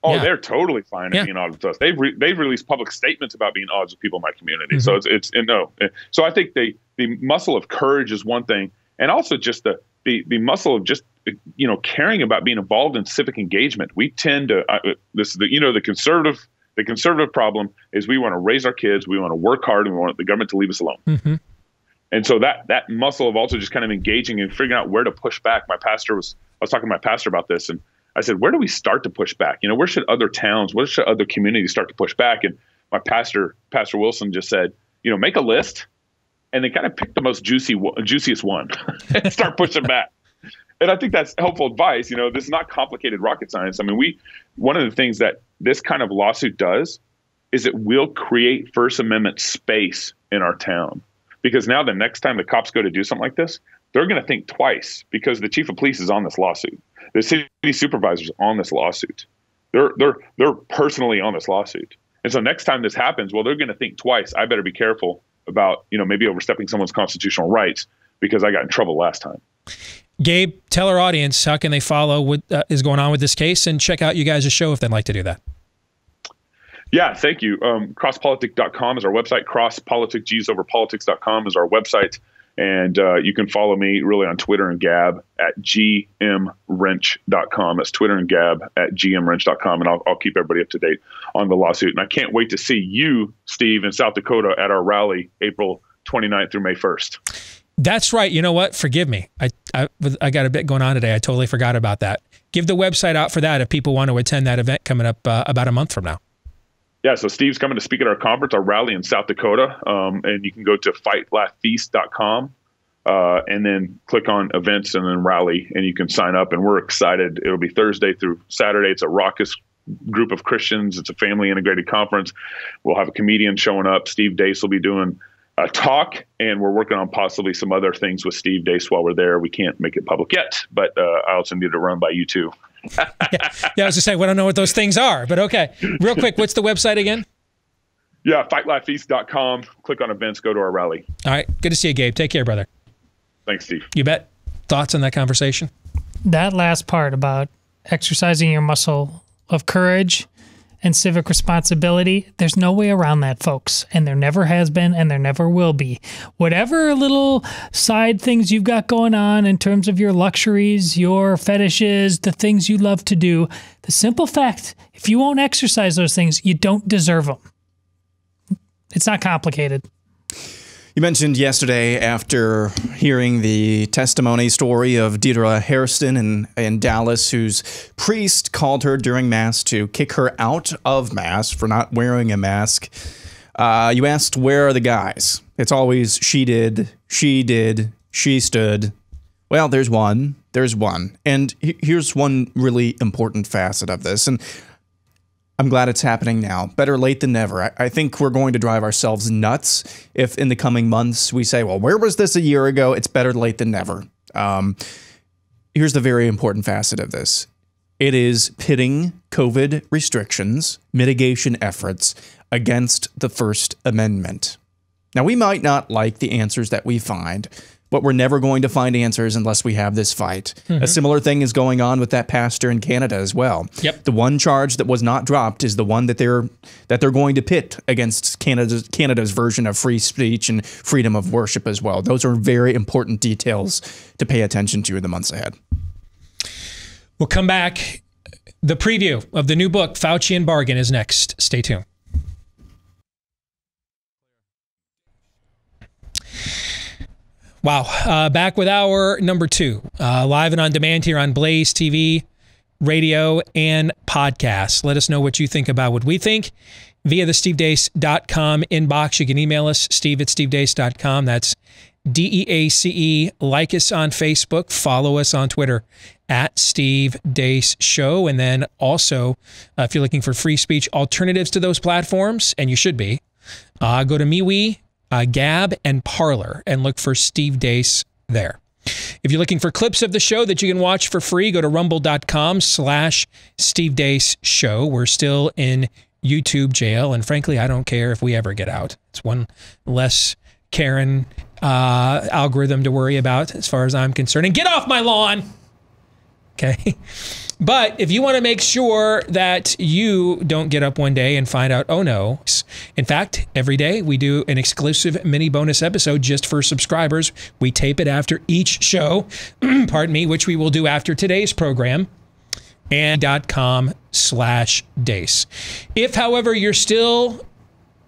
Oh, yeah. They're totally fine at being at odds with us. They've released public statements about being at odds with people in my community. So it's no. So I think the muscle of courage is one thing, and also just the muscle of just caring about being involved in civic engagement. We tend to the conservative problem is we want to raise our kids, we want to work hard, and we want the government to leave us alone. And so that muscle of also just kind of engaging and figuring out where to push back. I was talking to my pastor about this, and I said, where do we start to push back? Where should other towns, where should other communities start to push back? And my Pastor Wilson just said, make a list and then kind of pick the most juiciest one and start pushing back. And I think that's helpful advice. This is not complicated rocket science. I mean, one of the things that this kind of lawsuit does is it will create First Amendment space in our town. Because now the next time the cops go to do something like this, they're going to think twice, because the chief of police is on this lawsuit. The city supervisor's on this lawsuit. They're personally on this lawsuit. And so next time this happens, they're going to think twice. I better be careful about, maybe overstepping someone's constitutional rights because I got in trouble last time. Gabe, tell our audience, how can they follow what is going on with this case and check out you guys' show if they'd like to do that? Yeah, thank you. Crosspolitic.com is our website. Crosspoliticjesusoverpolitics.com is our website. And you can follow me really on Twitter and Gab at gmwrench.com. That's Twitter and Gab at gmwrench.com. And I'll keep everybody up to date on the lawsuit. And I can't wait to see you, Steve, in South Dakota at our rally, April 29th through May 1st. That's right. You know what? Forgive me. I got a bit going on today. I totally forgot about that. Give the website out for that if people want to attend that event coming up about a month from now. Yeah, so Steve's coming to speak at our conference, our rally in South Dakota, and you can go to fightlaughfeast.com and then click on events and then rally, and you can sign up, and we're excited. It'll be Thursday through Saturday. It's a raucous group of Christians. It's a family-integrated conference. We'll have a comedian showing up. Steve Deace will be doing a talk, and we're working on possibly some other things with Steve Deace while we're there. We can't make it public yet, but I also need to run by you too. Yeah, I was just saying, we don't know what those things are, but okay. Real quick, what's the website again? Yeah, fightlaughfeast.com. Click on events, go to our rally. All right. Good to see you, Gabe. Take care, brother. Thanks, Steve. You bet. Thoughts on that conversation? that last part about exercising your muscle of courage and civic responsibility, there's no way around that, folks. And there never has been, and there never will be. Whatever little side things you've got going on in terms of your luxuries, your fetishes, the things you love to do, the simple fact, if you won't exercise those things, you don't deserve them. It's not complicated. You mentioned yesterday, after hearing the testimony story of Deidre Hairston in Dallas, whose priest called her during Mass to kick her out of Mass for not wearing a mask. You asked, where are the guys? It's always she did, she stood. Well, there's one. And here's one really important facet of this. And I'm glad it's happening now. Better late than never. I think we're going to drive ourselves nuts if in the coming months we say, well, where was this a year ago? It's better late than never. Here's the very important facet of this. It is pitting COVID restrictions, mitigation efforts against the First Amendment. Now, we might not like the answers that we find, but we're never going to find answers unless we have this fight. A similar thing is going on with that pastor in Canada as well. Yep. The one charge that was not dropped is the one that they're going to pit against Canada's version of free speech and freedom of worship as well. Those are very important details to pay attention to in the months ahead. We'll come back. The preview of the new book, Fauci and Bargan, is next. Stay tuned. Wow. Back with hour number 2, live and on demand here on Blaze TV, radio, and podcast. Let us know what you think about what we think via the stevedeace.com inbox. You can email us, steve@stevedeace.com. That's DEACE. Like us on Facebook. Follow us on Twitter @Steve Deace Show. And then also, if you're looking for free speech alternatives to those platforms, and you should be, go to MeWe, Gab, and Parler, and look for Steve Deace there. If you're looking for clips of the show that you can watch for free, go to rumble.com/Steve Deace Show. We're still in YouTube jail, and frankly, I don't care if we ever get out. It's one less Karen algorithm to worry about as far as I'm concerned. And get off my lawn! Okay? But if you want to make sure that you don't get up one day and find out, oh no. In fact, every day we do an exclusive mini bonus episode just for subscribers. We tape it after each show, pardon me, which we will do after today's program, and .com/Deace. If, however, you're still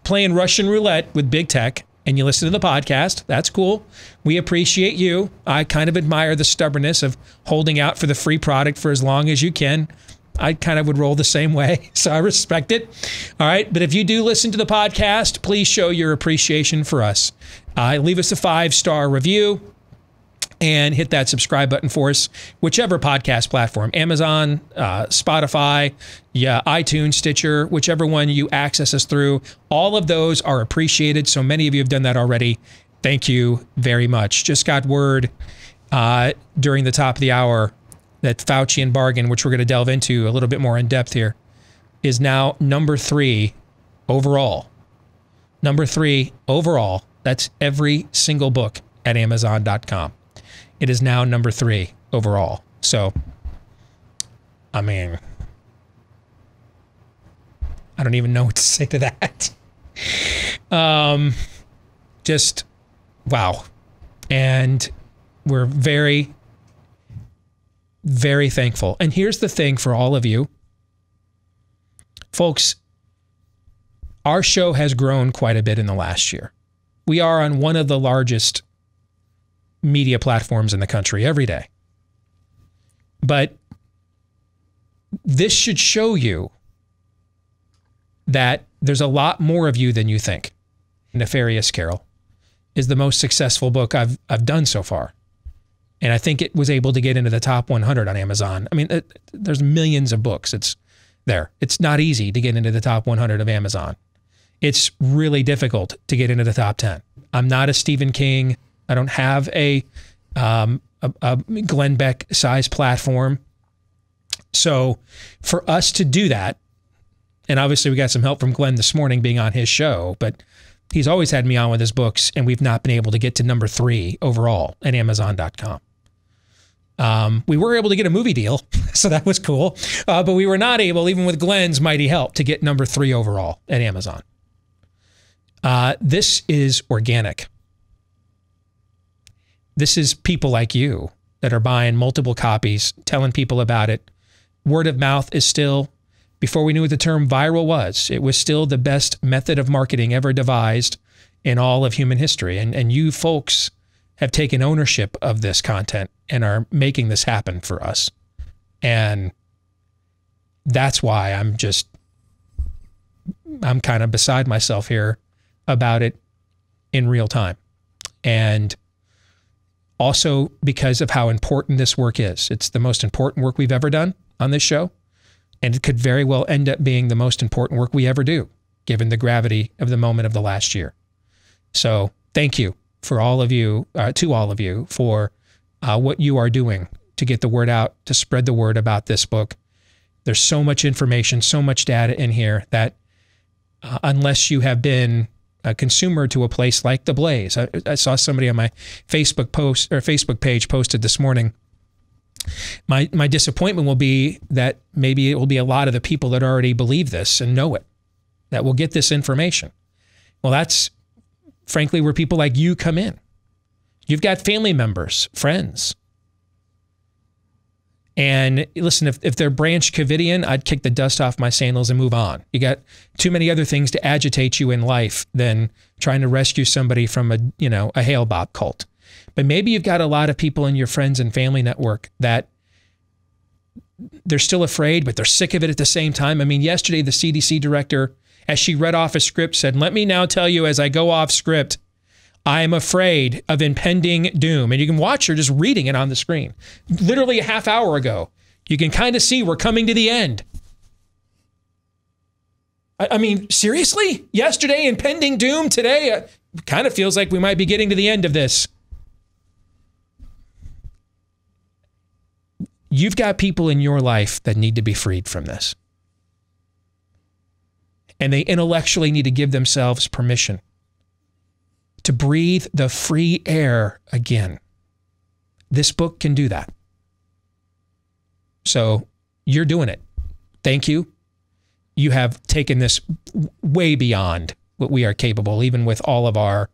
playing Russian roulette with big tech and you listen to the podcast, that's cool. We appreciate you. I kind of admire the stubbornness of holding out for the free product for as long as you can. I kind of would roll the same way, so I respect it. All right, but if you do listen to the podcast, please show your appreciation for us. Leave us a 5-star review and hit that subscribe button for us, whichever podcast platform, Amazon, Spotify, iTunes, Stitcher, whichever one you access us through. All of those are appreciated. So many of you have done that already. Thank you very much. Just got word during the top of the hour that Fauci and Bargan, which we're going to delve into a little bit more in depth here, is now number 3 overall. Number 3 overall. That's every single book at Amazon.com. It is now number 3 overall. So, I mean, I don't even know what to say to that. Just, wow. And we're very, very thankful. And here's the thing for all of you. Folks, our show has grown quite a bit in the last year. We are on one of the largest media platforms in the country every day. But this should show you that there's a lot more of you than you think. Nefarious Carol is the most successful book I've done so far. And I think it was able to get into the top 100 on Amazon. I mean, there's millions of books. It's there. It's not easy to get into the top 100 of Amazon. It's really difficult to get into the top 10. I'm not a Stephen King. I don't have a Glenn Beck size platform. So for us to do that, and obviously we got some help from Glenn this morning being on his show, but he's always had me on with his books, and we've not been able to get to number 3 overall at Amazon.com. We were able to get a movie deal, so that was cool. But we were not able, even with Glenn's mighty help, to get number 3 overall at Amazon. This is organic. This is people like you that are buying multiple copies, telling people about it. Word of mouth is still, before we knew what the term viral was, it was still the best method of marketing ever devised in all of human history. And you folks have taken ownership of this content and are making this happen for us. And that's why I'm kind of beside myself here about it in real time. And also because of how important this work is. It's the most important work we've ever done on this show. And it could very well end up being the most important work we ever do, given the gravity of the moment of the last year. So thank you for all of you, to all of you, for what you are doing to get the word out, to spread the word about this book. There's so much information, so much data in here that unless you have been a consumer to a place like The Blaze, I saw somebody on my Facebook post or Facebook page posted this morning. My disappointment will be that maybe it will be a lot of the people that already believe this and know it that will get this information. Well, that's frankly where people like you come in. You've got family members, friends. And listen, if they're Branch Covidian, I'd kick the dust off my sandals and move on. You got too many other things to agitate you in life than trying to rescue somebody from a Hale Bob cult. But maybe you've got a lot of people in your friends and family network that they're still afraid, but they're sick of it at the same time. I mean, yesterday, the CDC director, as she read off a script, said, "Let me now tell you as I go off script, I am afraid of impending doom." And you can watch her just reading it on the screen. Literally a half hour ago, you can kind of see we're coming to the end. I mean, seriously? Yesterday, impending doom. Today, kind of feels like we might be getting to the end of this. You've got people in your life that need to be freed from this. And they intellectually need to give themselves permission to breathe the free air again. This book can do that. So you're doing it. Thank you. You have taken this way beyond what we are capable, even with all of our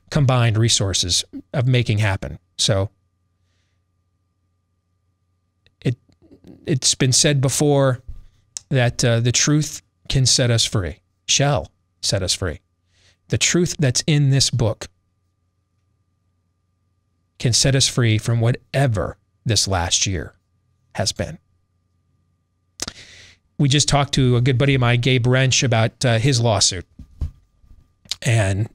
combined resources, of making happen. So it's been said before that the truth can set us free, shall set us free. The truth that's in this book can set us free from whatever this last year has been. We just talked to a good buddy of mine, Gabe Wrench, about his lawsuit. And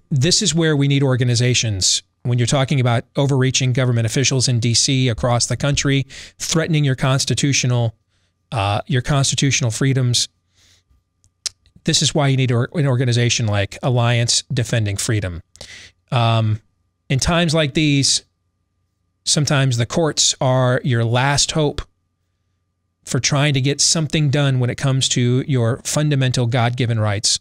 this is where we need organizations. When you're talking about overreaching government officials in D.C., across the country, threatening your constitutional freedoms, this is why you need an organization like Alliance Defending Freedom. In times like these, sometimes the courts are your last hope for trying to get something done when it comes to your fundamental God-given rights.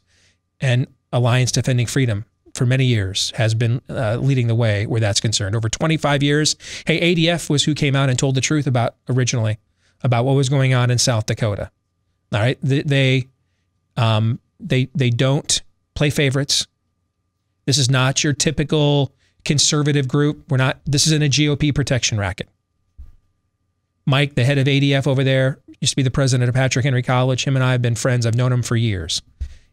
And Alliance Defending Freedom, for many years, has been leading the way where that's concerned. Over 25 years. Hey, ADF was who came out and told the truth originally about what was going on in South Dakota. All right, they don't play favorites. This is not your typical conservative group. This isn't a GOP protection racket. Mike, the head of ADF over there, used to be the president of Patrick Henry College. Him and I have been friends. I've known him for years.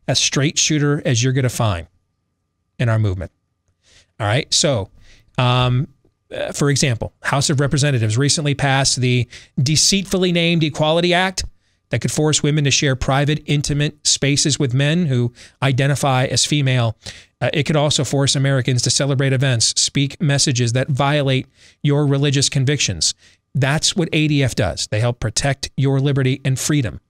As straight shooter as you're going to find in our movement. All right. So, for example, House of Representatives recently passed the deceitfully named Equality Act that could force women to share private, intimate spaces with men who identify as female. It could also force Americans to celebrate events, speak messages that violate your religious convictions. That's what ADF does. They help protect your liberty and freedom.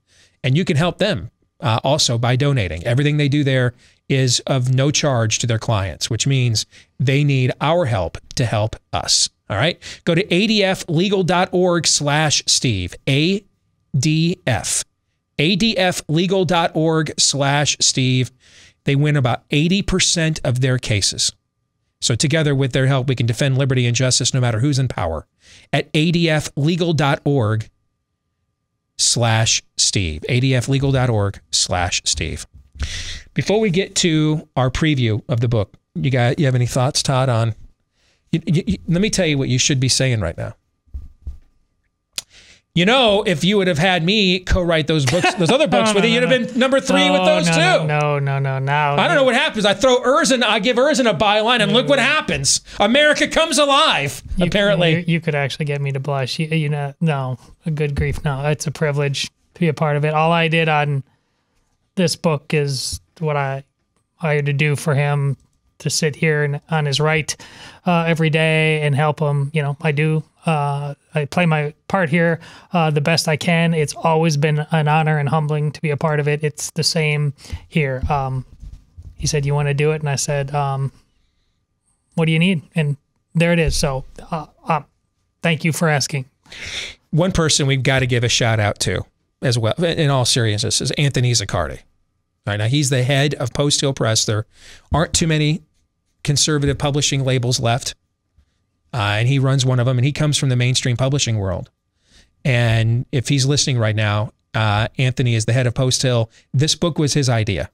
And you can help them also by donating. Everything they do there is of no charge to their clients, which means they need our help to help us. All right. Go to adflegal.org/Steve. adflegal.org/Steve. They win about 80% of their cases. So together with their help, we can defend liberty and justice no matter who's in power at adflegal.org/Steve. adflegal.org/Steve. Before we get to our preview of the book, you have any thoughts, Todd, on... let me tell you what you should be saying right now. You know, if you would have had me co-write those books, those other books with you, you'd have been number 3 with those too. No. I don't know what happens. I give Erzin a byline, and look what happens. America comes alive, apparently. You could actually get me to blush. No, good grief, no. It's a privilege to be a part of it. All I did on this book is what I had to do for him, to sit here on his right every day and help him. You know, I do. I play my part here the best I can. It's always been an honor and humbling to be a part of it. It's the same here. He said, "You want to do it?" And I said, "What do you need?" And there it is. So thank you for asking. One person we've got to give a shout out to as well, in all seriousness, is Anthony Zaccardi. All right, now he's the head of Post Hill Press. There aren't too many conservative publishing labels left. And he runs one of them, and he comes from the mainstream publishing world. And if he's listening right now, Anthony is the head of Post Hill. This book was his idea.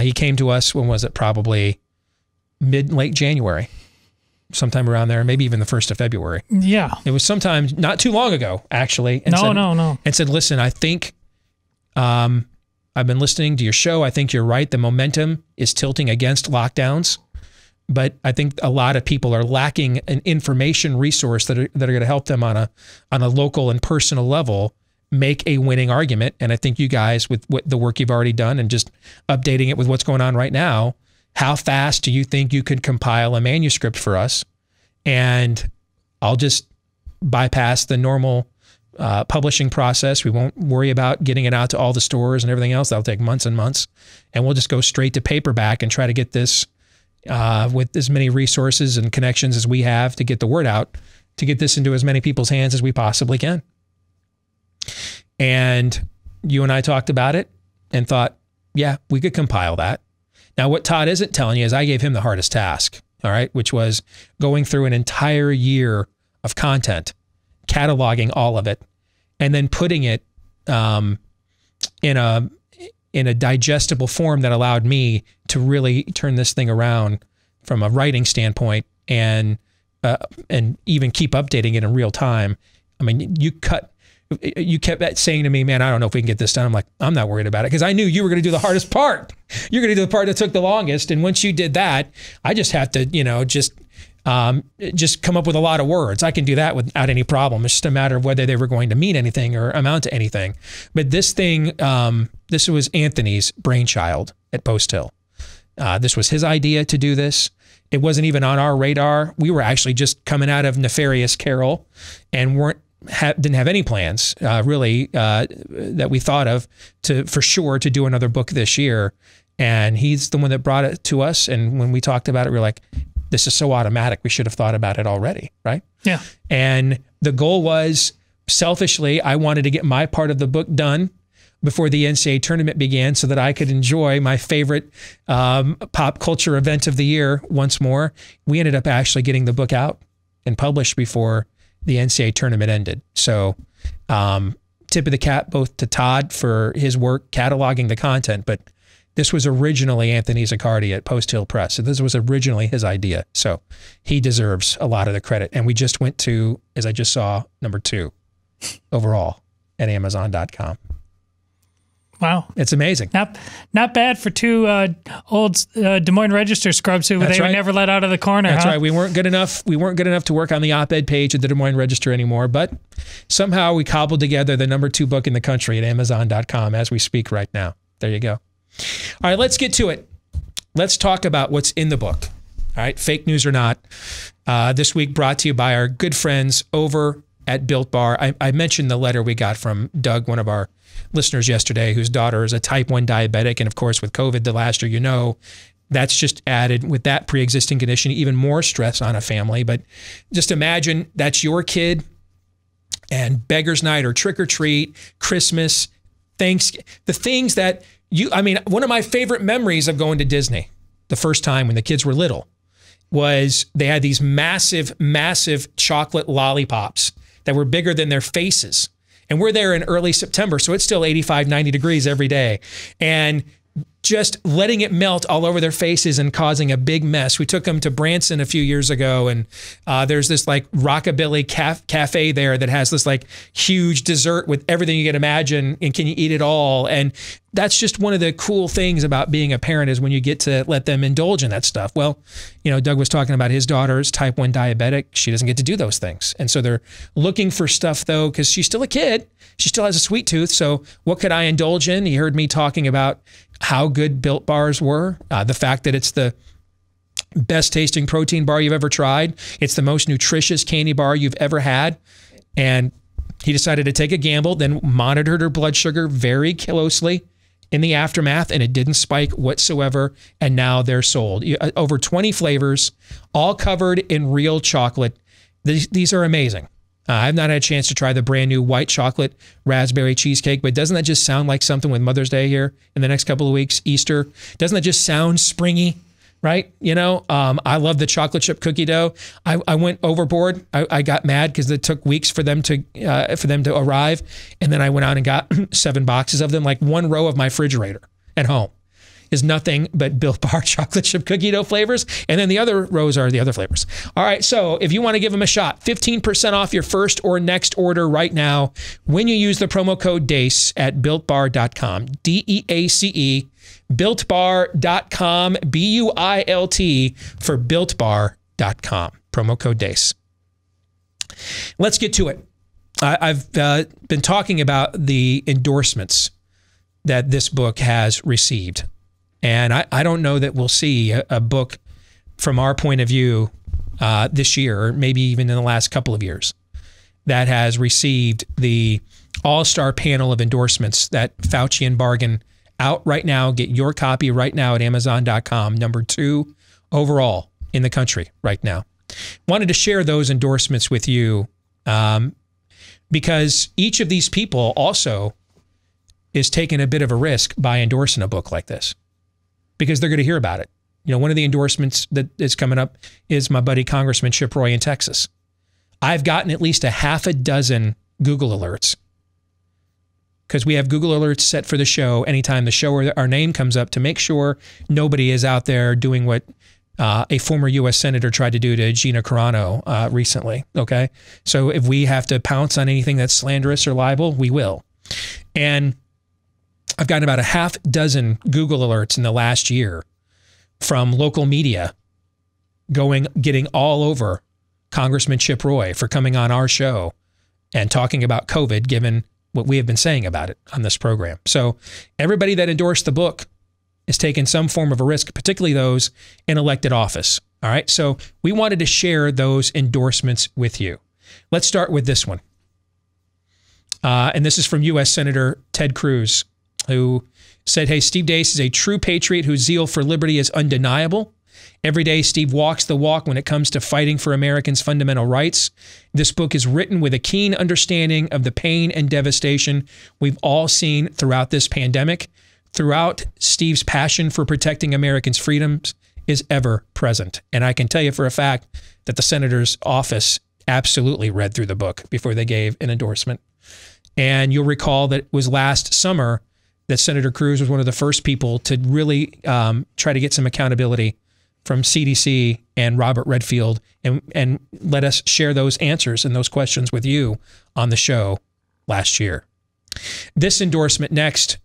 He came to us, when was it? Probably late January, sometime around there, maybe even the 1st of February. Yeah. It was sometime not too long ago, actually. And No. And said, listen, I think I've been listening to your show. I think you're right. The momentum is tilting against lockdowns. But I think a lot of people are lacking an information resource that are going to help them on a local and personal level make a winning argument. And I think you guys, with the work you've already done and just updating it with what's going on right now, how fast do you think you could compile a manuscript for us? And I'll just bypass the normal publishing process. We won't worry about getting it out to all the stores and everything else. That'll take months and months. And we'll just go straight to paperback and try to get this with as many resources and connections as we have to get the word out, to get this into as many people's hands as we possibly can. And you and I talked about it and thought, yeah, we could compile that. Now, what Todd isn't telling you is I gave him the hardest task, all right, which was going through an entire year of content, cataloging all of it, and then putting it in a digestible form that allowed me to really turn this thing around from a writing standpoint and even keep updating it in real time. I mean, you kept saying to me, man, I don't know if we can get this done. I'm like, I'm not worried about it, because I knew you were going to do the hardest part. You're going to do the part that took the longest. And once you did that, I just have to, just come up with a lot of words. I can do that without any problem. It's just a matter of whether they were going to mean anything or amount to anything. But this thing, this was Anthony's brainchild at Post Hill. This was his idea to do this. It wasn't even on our radar. We were actually just coming out of Nefarious Carol and didn't have any plans really that we thought of for sure to do another book this year. And he's the one that brought it to us. And when we talked about it, we were like, this is so automatic. We should have thought about it already, right? Yeah. And the goal was, selfishly, I wanted to get my part of the book done before the NCAA tournament began so that I could enjoy my favorite pop culture event of the year once more. We ended up actually getting the book out and published before the NCAA tournament ended. So tip of the cap both to Todd for his work cataloging the content, but this was originally Anthony Zaccardi at Post Hill Press. So this was originally his idea. So he deserves a lot of the credit. And we just went to, as I just saw, number 2 overall at Amazon.com. Wow. It's amazing. Not bad for 2 old Des Moines Register scrubs who they were never let out of the corner. That's right. We weren't good enough. We weren't good enough to work on the op-ed page at the Des Moines Register anymore, but somehow we cobbled together the number 2 book in the country at Amazon.com as we speak right now. There you go. All right, let's get to it. Let's talk about what's in the book. All right, fake news or not. This week brought to you by our good friends over at Built Bar. I mentioned the letter we got from Doug, one of our listeners yesterday, whose daughter is a type 1 diabetic. And of course, with COVID the last year, that's just added, with that pre-existing condition, even more stress on a family. But just imagine that's your kid, and Beggar's Night or Trick or Treat, Christmas, Thanksgiving, the things that one of my favorite memories of going to Disney the first time when the kids were little was they had these massive, massive chocolate lollipops that were bigger than their faces. And we're there in early September, so it's still 85, 90 degrees every day. And just letting it melt all over their faces and causing a big mess. We took them to Branson a few years ago, and there's this like Rockabilly cafe there that has this like huge dessert with everything you can imagine, and can you eat it all? And that's just one of the cool things about being a parent, is when you get to let them indulge in that stuff. Well, you know, Doug was talking about his daughter's type 1 diabetic. She doesn't get to do those things. And so they're looking for stuff, though, because she's still a kid. She still has a sweet tooth. So what could I indulge in? You heard me talking about how good Built Bars were. The fact that it's the best tasting protein bar you've ever tried. It's the most nutritious candy bar you've ever had. And he decided to take a gamble, then monitored her blood sugar very closely in the aftermath, and it didn't spike whatsoever. And now they're sold. Over 20 flavors, all covered in real chocolate. These are amazing. I've not had a chance to try the brand new white chocolate raspberry cheesecake, but doesn't that just sound like something with Mother's Day here in the next couple of weeks, Easter? Doesn't that just sound springy, right? You know, I love the chocolate chip cookie dough. I went overboard. I got mad because it took weeks for them to arrive, and then I went out and got 7 boxes of them. Like one row of my refrigerator at home is nothing but Built Bar chocolate chip cookie dough flavors. And then the other rows are the other flavors. All right, so if you want to give them a shot, 15% off your first or next order right now when you use the promo code DEACE at BuiltBar.com. DEACE, BuiltBar.com, BUILT for BuiltBar.com. Promo code DEACE. Let's get to it. I've been talking about the endorsements that this book has received. And I don't know that we'll see a book from our point of view this year, or maybe even in the last couple of years, that has received the all-star panel of endorsements that Fauci and Bargan out right now. Get your copy right now at Amazon.com. Number 2 overall in the country right now. Wanted to share those endorsements with you because each of these people also is taking a bit of a risk by endorsing a book like this, because they're going to hear about it. You know, one of the endorsements that is coming up is my buddy Congressman Chip Roy in Texas. I've gotten at least a half a dozen Google alerts, because we have Google alerts set for the show anytime the show or our name comes up, to make sure nobody is out there doing what a former U.S. Senator tried to do to Gina Carano recently, okay? So if we have to pounce on anything that's slanderous or libel, we will. And I've gotten about a half dozen Google alerts in the last year from local media getting all over Congressman Chip Roy for coming on our show and talking about COVID, given what we have been saying about it on this program. So everybody that endorsed the book is taking some form of a risk, particularly those in elected office. All right. So we wanted to share those endorsements with you. Let's start with this one. And this is from U.S. Senator Ted Cruz, who said, hey, Steve Deace is a true patriot whose zeal for liberty is undeniable. Every day, Steve walks the walk when it comes to fighting for Americans' fundamental rights. This book is written with a keen understanding of the pain and devastation we've all seen throughout this pandemic. Throughout, Steve's passion for protecting Americans' freedoms is ever present. And I can tell you for a fact that the senator's office absolutely read through the book before they gave an endorsement. And you'll recall that it was last summer that Senator Cruz was one of the first people to really try to get some accountability from CDC and Robert Redfield, and let us share those answers and those questions with you on the show last year. This endorsement next,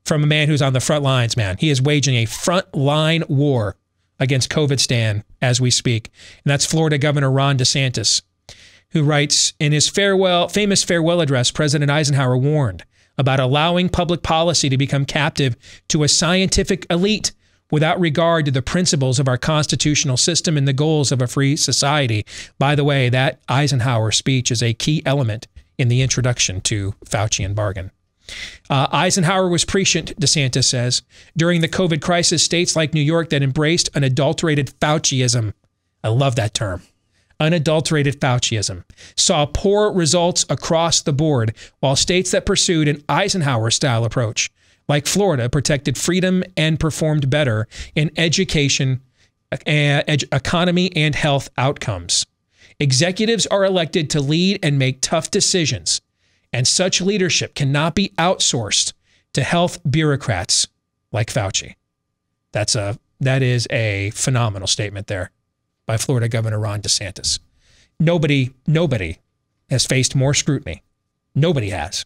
from a man who's on the front lines, man. He is waging a frontline war against COVID-stan as we speak. And that's Florida Governor Ron DeSantis, who writes, in his famous farewell address, President Eisenhower warned about allowing public policy to become captive to a scientific elite without regard to the principles of our constitutional system and the goals of a free society. By the way, that Eisenhower speech is a key element in the introduction to Fauci and Bargan. Eisenhower was prescient, DeSantis says, during the COVID crisis. States like New York that embraced unadulterated Fauciism, I love that term, unadulterated Fauciism, saw poor results across the board, while states that pursued an Eisenhower-style approach, like Florida, protected freedom and performed better in education, economy, and health outcomes. Executives are elected to lead and make tough decisions, and such leadership cannot be outsourced to health bureaucrats like Fauci. That is a phenomenal statement there by Florida Governor Ron DeSantis. Nobody has faced more scrutiny. Nobody has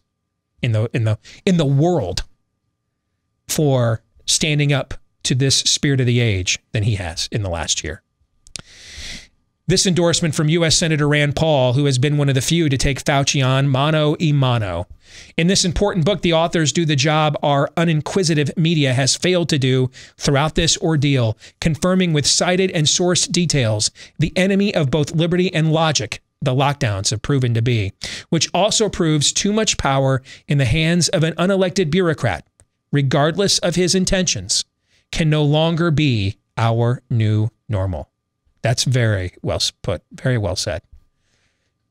in the world for standing up to this spirit of the age than he has in the last year. This endorsement from U.S. Senator Rand Paul, who has been one of the few to take Fauci on mano a mano. In this important book, the authors do the job our uninquisitive media has failed to do throughout this ordeal, confirming with cited and sourced details the enemy of both liberty and logic the lockdowns have proven to be, which also proves too much power in the hands of an unelected bureaucrat, regardless of his intentions, can no longer be our new normal. That's very well put, very well said.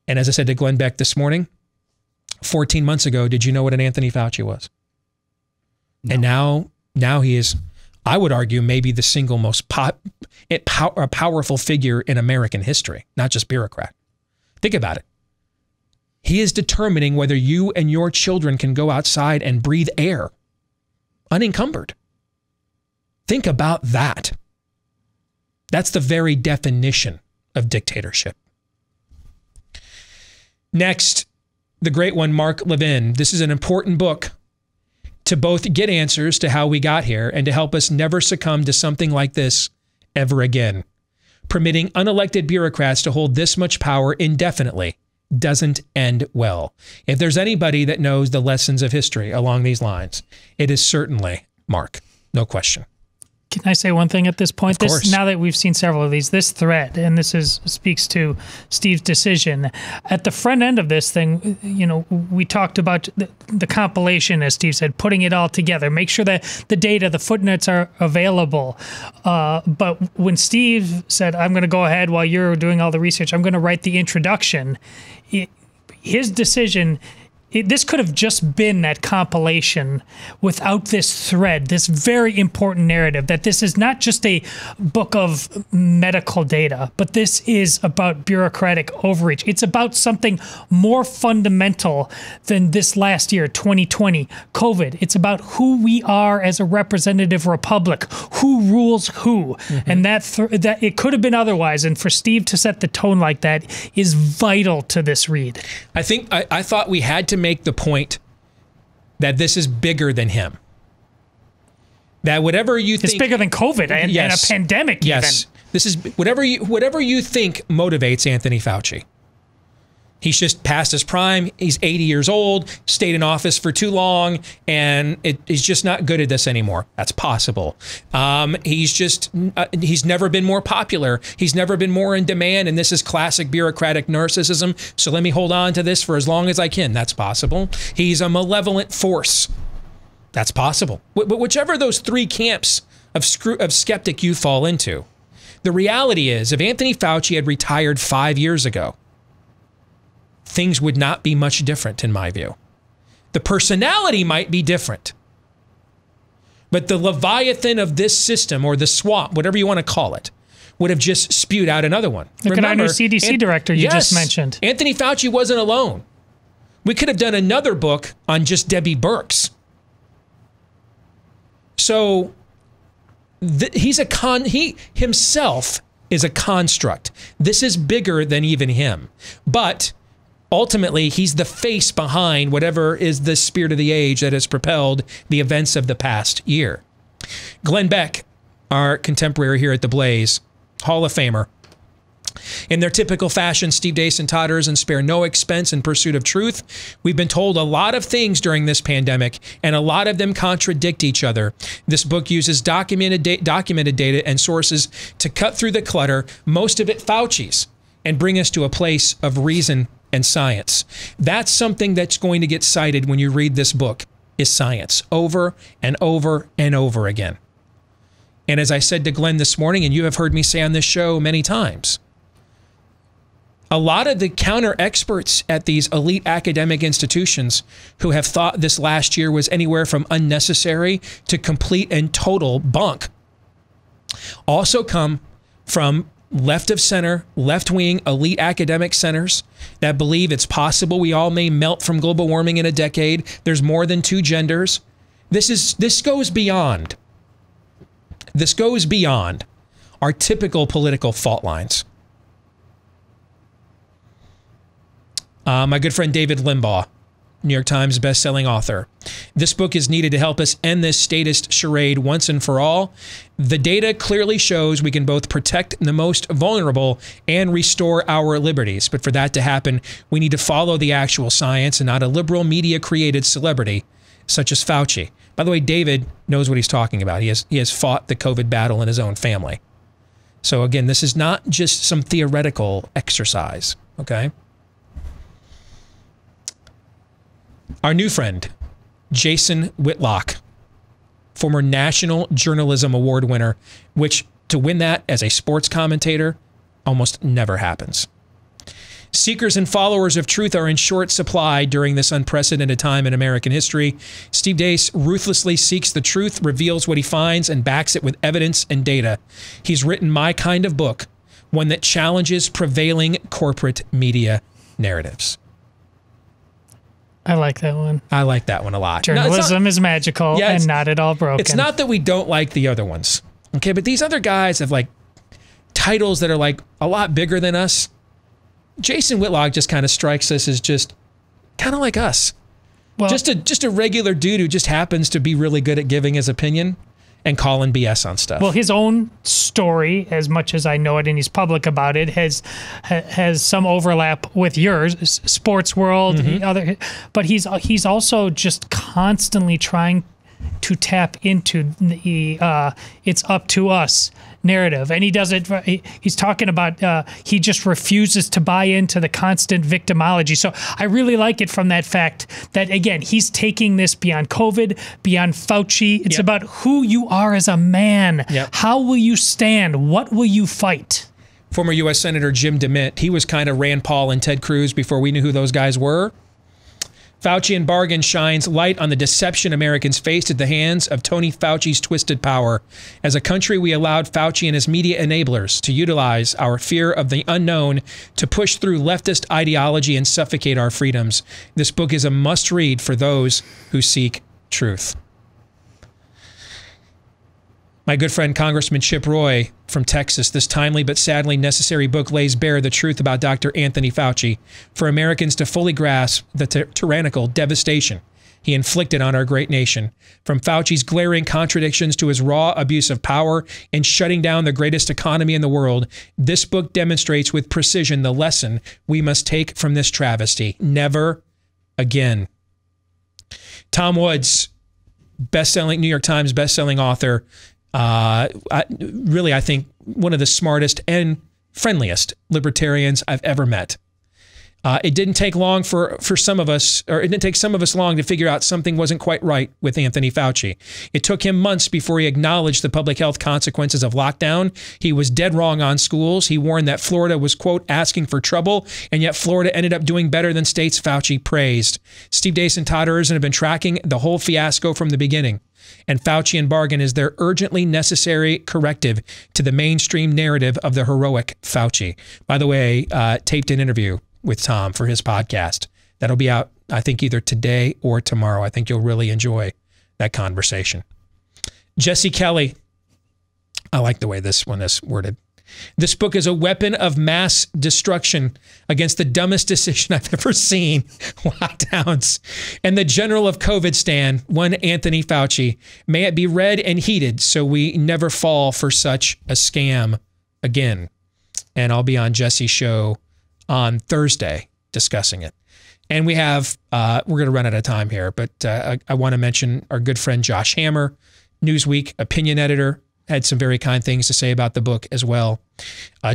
And as I said to Glenn Beck this morning, 14 months ago, did you know what an Anthony Fauci was? No. And now he is, I would argue, maybe the single most powerful figure in American history, not just bureaucrat. Think about it. He is determining whether you and your children can go outside and breathe air unencumbered. Think about that. That's the very definition of dictatorship. Next, the great one, Mark Levin. This is an important book to both get answers to how we got here and to help us never succumb to something like this ever again. Permitting unelected bureaucrats to hold this much power indefinitely doesn't end well. If there's anybody that knows the lessons of history along these lines, it is certainly Mark. No question. Can I say one thing at this point? Of course. Now that we've seen several of these, this thread, and this speaks to Steve's decision. At the front end of this thing, we talked about the compilation, as Steve said, putting it all together, make sure that the data, the footnotes are available. But when Steve said, I'm going to go ahead while you're doing all the research, I'm going to write the introduction, his decision, this could have just been that compilation without this thread, this very important narrative, that this is not just a book of medical data, but this is about bureaucratic overreach. It's about something more fundamental than this last year, 2020, COVID. It's about who we are as a representative republic, who rules who. Mm-hmm. And that it could have been otherwise. And for Steve to set the tone like that is vital to this read. I think I thought we had to make the point that this is bigger than him. That whatever you think... It's bigger than COVID and a pandemic even. Yes. This is whatever you think motivates Anthony Fauci. He's just past his prime. He's 80 years old, stayed in office for too long, and he's just not good at this anymore. That's possible. He's never been more popular. He's never been more in demand, and this is classic bureaucratic narcissism. So let me hold on to this for as long as I can. That's possible. He's a malevolent force. That's possible. But whichever of those three camps of skeptic you fall into, the reality is, if Anthony Fauci had retired 5 years ago, things would not be much different in my view. The personality might be different, but the Leviathan of this system, or the swamp, whatever you want to call it, would have just spewed out another one. Look at our new CDC director you just mentioned. Anthony Fauci wasn't alone. We could have done another book on just Debbie Birx. So he himself is a construct. This is bigger than even him. But ultimately, he's the face behind whatever is the spirit of the age that has propelled the events of the past year. Glenn Beck, our contemporary here at The Blaze, Hall of Famer. In their typical fashion, Steve Deace and Todd Erzin spare no expense in pursuit of truth. We've been told a lot of things during this pandemic, and a lot of them contradict each other. This book uses documented data and sources to cut through the clutter, most of it Fauci's, and bring us to a place of reason and science. That's something that's going to get cited when you read this book, is science, over and over and over again. And as I said to Glenn this morning, and you have heard me say on this show many times, a lot of the counter experts at these elite academic institutions who have thought this last year was anywhere from unnecessary to complete and total bunk also come from left of center, left-wing elite academic centers that believe it's possible we all may melt from global warming in a decade. There's more than two genders. This goes beyond. This goes beyond our typical political fault lines. My good friend David Limbaugh, New York Times bestselling author. This book is needed to help us end this statist charade once and for all. The data clearly shows we can both protect the most vulnerable and restore our liberties. But for that to happen, we need to follow the actual science and not a liberal media-created celebrity such as Fauci. By the way, David knows what he's talking about. He has fought the COVID battle in his own family. So again, this is not just some theoretical exercise, okay? Our new friend, Jason Whitlock, former National Journalism Award winner, which to win that as a sports commentator almost never happens. Seekers and followers of truth are in short supply during this unprecedented time in American history. Steve Deace ruthlessly seeks the truth, reveals what he finds, and backs it with evidence and data. He's written my kind of book, one that challenges prevailing corporate media narratives. I like that one. I like that one a lot. Journalism is magical and not at all broken. It's not that we don't like the other ones. Okay, but these other guys have like titles that are like a lot bigger than us. Jason Whitlock just kind of strikes us as just kind of like us. Well, just a regular dude who just happens to be really good at giving his opinion and calling BS on stuff. Well, his own story, as much as I know it and he's public about it, has some overlap with yours, sports world, but he's also just constantly trying to tap into the it's up to us narrative. And he does it, he's talking about, he just refuses to buy into the constant victimology. So I really like it from that fact that, again, he's taking this beyond COVID, beyond Fauci. It's about who you are as a man. How will you stand? What will you fight? Former U.S. Senator Jim DeMint, he was kind of Rand Paul and Ted Cruz before we knew who those guys were. Fauci and Bargan shines light on the deception Americans faced at the hands of Tony Fauci's twisted power. As a country, we allowed Fauci and his media enablers to utilize our fear of the unknown to push through leftist ideology and suffocate our freedoms. This book is a must-read for those who seek truth. My good friend Congressman Chip Roy from Texas, this timely but sadly necessary book lays bare the truth about Dr. Anthony Fauci for Americans to fully grasp the tyrannical devastation he inflicted on our great nation. From Fauci's glaring contradictions to his raw abuse of power and shutting down the greatest economy in the world, this book demonstrates with precision the lesson we must take from this travesty. Never again. Tom Woods, New York Times bestselling author, I think one of the smartest and friendliest libertarians I've ever met. It didn't take long for some of us, or it didn't take some of us long to figure out something wasn't quite right with Anthony Fauci. It took him months before he acknowledged the public health consequences of lockdown. He was dead wrong on schools. He warned that Florida was, quote, asking for trouble, and yet Florida ended up doing better than states Fauci praised. Steve Deace and Todd Erzin have been tracking the whole fiasco from the beginning. And Fauci and Bargan is their urgently necessary corrective to the mainstream narrative of the heroic Fauci. By the way, taped an interview with Tom for his podcast. That'll be out, I think, either today or tomorrow. I think you'll really enjoy that conversation. Jesse Kelly. I like the way this one is worded. This book is a weapon of mass destruction against the dumbest decision I've ever seen, lockdowns, and the general of COVID stand, one Anthony Fauci. May it be read and heeded so we never fall for such a scam again. And I'll be on Jesse's show on Thursday discussing it. And we have, we're going to run out of time here, but I want to mention our good friend Josh Hammer, Newsweek opinion editor, had some very kind things to say about the book as well.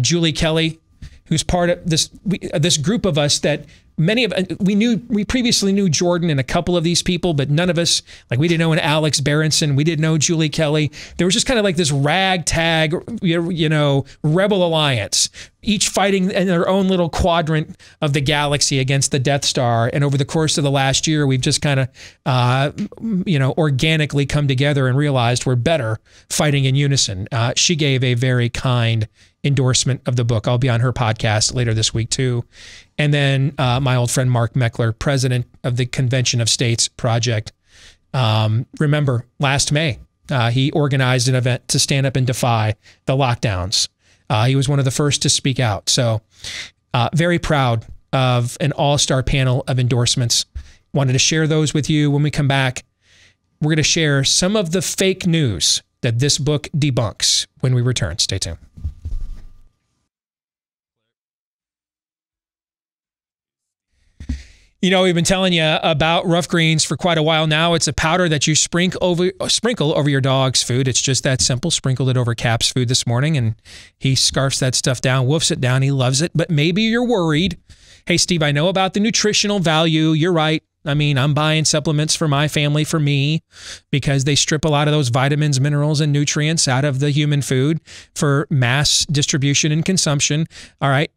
Julie Kelly, who's part of this group of us that we previously knew Jordan and a couple of these people, but none of us, like we didn't know an Alex Berenson, we didn't know Julie Kelly. There was just kind of like this ragtag, rebel alliance, each fighting in their own little quadrant of the galaxy against the Death Star. And over the course of the last year, we've just kind of, organically come together and realized we're better fighting in unison. She gave a very kind endorsement of the book. I'll be on her podcast later this week too. And then my old friend Mark Meckler, president of the Convention of States Project. Remember, last May, he organized an event to stand up and defy the lockdowns. He was one of the first to speak out. So very proud of an all-star panel of endorsements. Wanted to share those with you. When we come back, we're going to share some of the fake news that this book debunks when we return. Stay tuned. You know, we've been telling you about Rough Greens for quite a while now. It's a powder that you sprinkle over your dog's food. It's just that simple. Sprinkled it over Cap's food this morning, and he scarfs that stuff down, woofs it down. He loves it. But maybe you're worried. Hey, Steve, I know about the nutritional value. You're right. I mean, I'm buying supplements for my family, for me, because they strip a lot of those vitamins, minerals, and nutrients out of the human food for mass distribution and consumption. All right.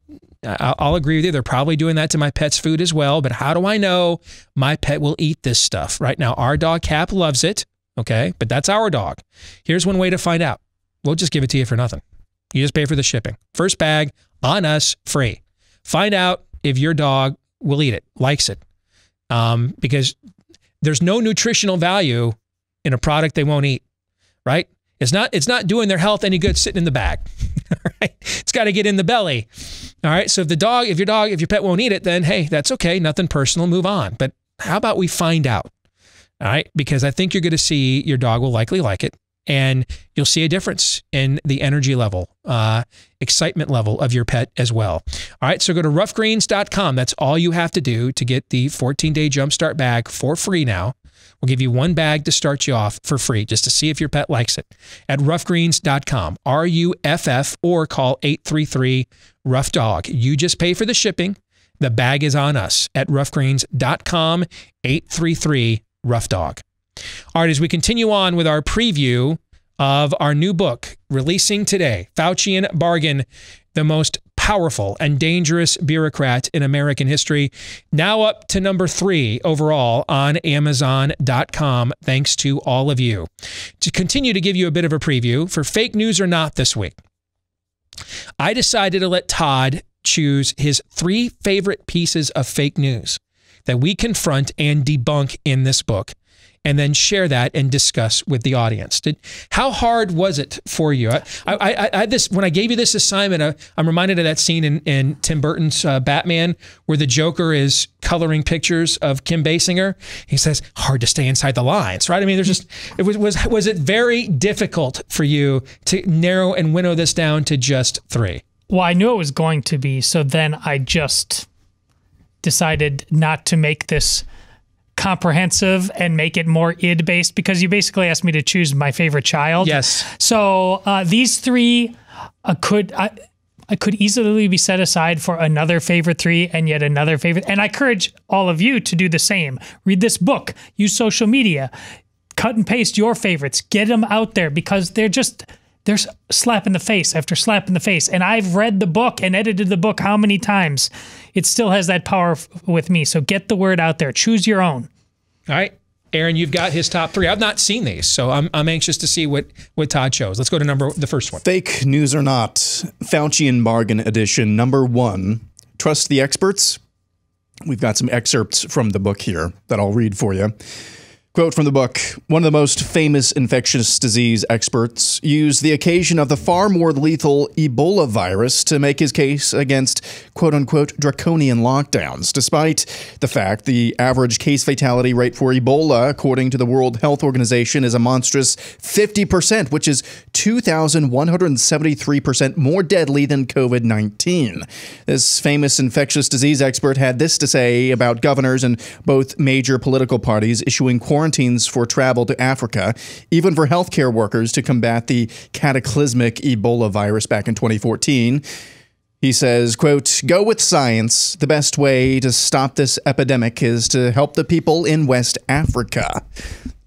I'll agree with you. They're probably doing that to my pet's food as well. But how do I know my pet will eat this stuff? Right now, our dog Cap loves it. Okay. But that's our dog. Here's one way to find out. We'll just give it to you for nothing. You just pay for the shipping. First bag on us, free. Find out if your dog will eat it, likes it. Because there's no nutritional value in a product they won't eat, right? It's not doing their health any good sitting in the bag. All right. It's got to get in the belly. All right. So if your pet won't eat it, then hey, that's okay. Nothing personal, move on. But how about we find out? All right. Because I think you're going to see your dog will likely like it. And you'll see a difference in the energy level, excitement level of your pet as well. All right, so go to roughgreens.com. That's all you have to do to get the 14-day Jumpstart bag for free now. We'll give you one bag to start you off for free, just to see if your pet likes it. At roughgreens.com, RUFF, or call 833-ROUGH-DOG. You just pay for the shipping. The bag is on us at roughgreens.com, 833-ROUGH-DOG. All right, as we continue on with our preview of our new book, releasing today, Faucian Bargain, the most powerful and dangerous bureaucrat in American history, now up to number 3 overall on Amazon.com, thanks to all of you. To continue to give you a bit of a preview for Fake News or Not this week, I decided to let Todd choose his 3 favorite pieces of fake news that we confront and debunk in this book, and then share that and discuss with the audience. How hard was it for you? I had this, when I gave you this assignment, I'm reminded of that scene in Tim Burton's Batman, where the Joker is coloring pictures of Kim Basinger. He says, hard to stay inside the lines, right? I mean, there's just, was it very difficult for you to narrow and winnow this down to just 3? Well, I knew it was going to be, so then I just decided not to make this comprehensive and make it more id-based, because you basically asked me to choose my favorite child. Yes. So these 3 could easily be set aside for another favorite 3 and yet another favorite. And I encourage all of you to do the same. Read this book, use social media, cut and paste your favorites, get them out there, because there's slap in the face after slap in the face. And I've read the book and edited the book how many times? It still has that power with me. So get the word out there. Choose your own. All right. Aaron, you've got his top 3. I've not seen these, so I'm anxious to see what Todd chose. Let's go to the first one. Fake News or Not, Faucian Bargain Edition, number 1. Trust the experts. We've got some excerpts from the book here that I'll read for you. Quote from the book, one of the most famous infectious disease experts used the occasion of the far more lethal Ebola virus to make his case against quote-unquote draconian lockdowns, despite the fact the average case fatality rate for Ebola, according to the World Health Organization, is a monstrous 50%, which is 2,173% more deadly than COVID-19. This famous infectious disease expert had this to say about governors and both major political parties issuing quarantines for travel to Africa, even for healthcare workers, to combat the cataclysmic Ebola virus back in 2014. He says, quote, "Go with science. The best way to stop this epidemic is to help the people in West Africa."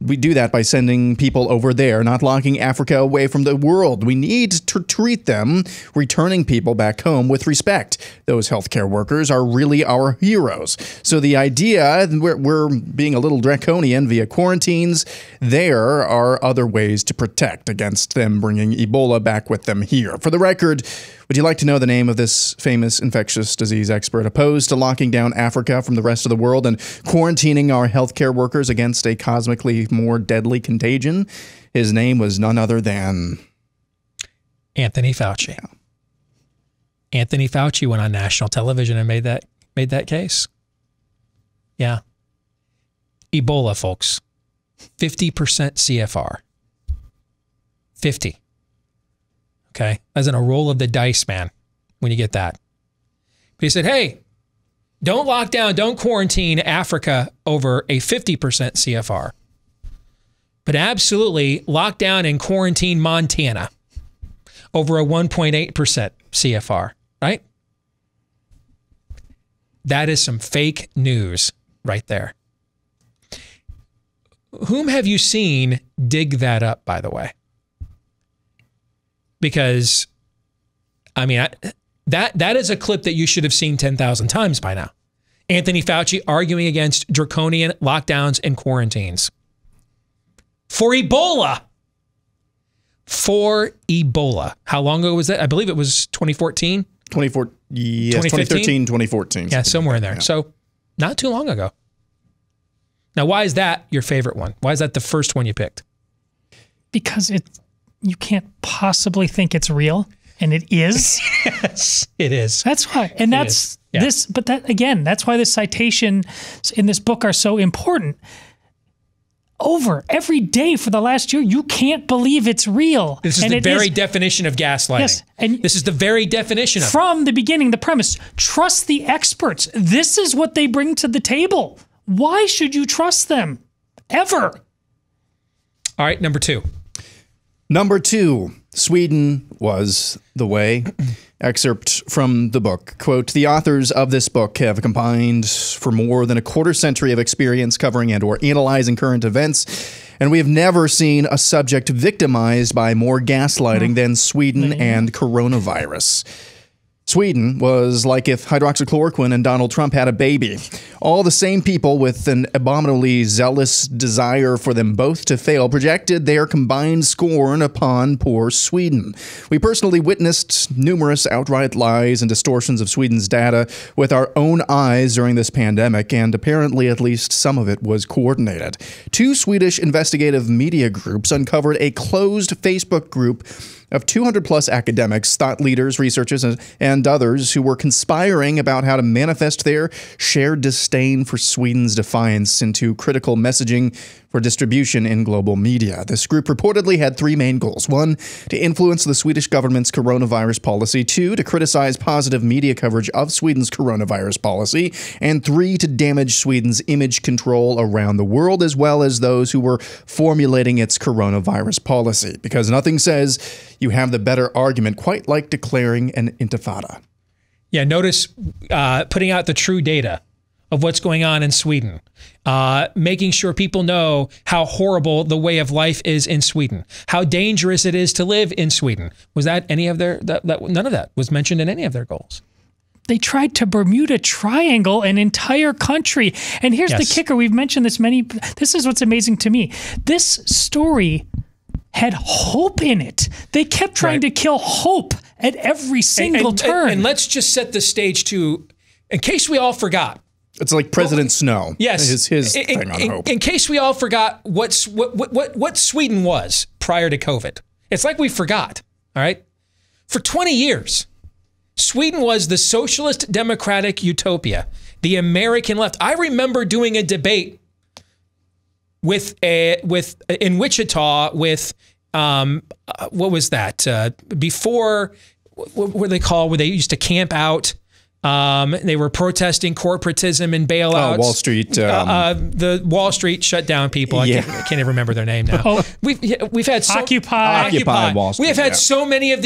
we do that by sending people over there, not locking Africa away from the world. We need to treat them, returning people back home with respect. Those healthcare workers are really our heroes. So the idea, we're being a little draconian via quarantines. There are other ways to protect against them bringing Ebola back with them here. For the record, would you like to know the name of this famous infectious disease expert opposed to locking down Africa from the rest of the world and quarantining our healthcare workers against a cosmically more deadly contagion? His name was none other than Anthony Fauci. Yeah. Anthony Fauci went on national television and made that case. Yeah. Ebola, folks. 50% CFR. 50. Okay, as in a roll of the dice, man, when you get that. But he said, hey, don't lock down, don't quarantine Africa over a 50% CFR. But absolutely lock down and quarantine Montana over a 1.8% CFR, right? That is some fake news right there. Whom have you seen dig that up, by the way? Because, I mean, that is a clip that you should have seen 10,000 times by now. Anthony Fauci arguing against draconian lockdowns and quarantines. For Ebola. For Ebola. How long ago was that? I believe it was 2014? 2013, 2014. Yeah, somewhere in there. Yeah. So, not too long ago. Now, why is that your favorite one? Why is that the first one you picked? Because you can't possibly think it's real, and it is. Yes, it is. That's why. And that's this, but that again, that's why the citations in this book are so important. Over every day for the last year, you can't believe it's real. This is the very definition of gaslighting. Yes, and this is the very definition of it. From the beginning, the premise, trust the experts. This is what they bring to the table. Why should you trust them? Ever. All right, number two. Number two, Sweden was the way. Excerpt from the book. Quote, the authors of this book have combined for more than a quarter century of experience covering and or analyzing current events, and we have never seen a subject victimized by more gaslighting than Sweden and coronavirus. Sweden was like if hydroxychloroquine and Donald Trump had a baby. All the same people with an abominably zealous desire for them both to fail projected their combined scorn upon poor Sweden. We personally witnessed numerous outright lies and distortions of Sweden's data with our own eyes during this pandemic, and apparently at least some of it was coordinated. 2 Swedish investigative media groups uncovered a closed Facebook group of 200-plus academics, thought leaders, researchers, and others who were conspiring about how to manifest their shared disdain for Sweden's defiance into critical messaging for distribution in global media. This group reportedly had 3 main goals. 1, to influence the Swedish government's coronavirus policy. 2, to criticize positive media coverage of Sweden's coronavirus policy. And 3, to damage Sweden's image control around the world, as well as those who were formulating its coronavirus policy. Because nothing says you have the better argument quite like declaring an intifada. Yeah, notice putting out the true data of what's going on in Sweden, making sure people know how horrible the way of life is in Sweden, how dangerous it is to live in Sweden. Was that any of their, none of that was mentioned in any of their goals. They tried to Bermuda Triangle an entire country. And here's the kicker. We've mentioned this this is what's amazing to me. This story had hope in it. They kept trying to kill hope at every single turn. And let's just set the stage to, in case we all forgot. It's like President Snow. Yes, his thing on hope. In case we all forgot what Sweden was prior to COVID, it's like we forgot. All right, for 20 years, Sweden was the socialist democratic utopia, the American left. I remember doing a debate in Wichita with what was that before? What were they called? Where they used to camp out. They were protesting corporatism and bailouts. Wall Street. The Wall Street shut down people. I can't even remember their name now. We've had Occupy Wall Street. We have had so many of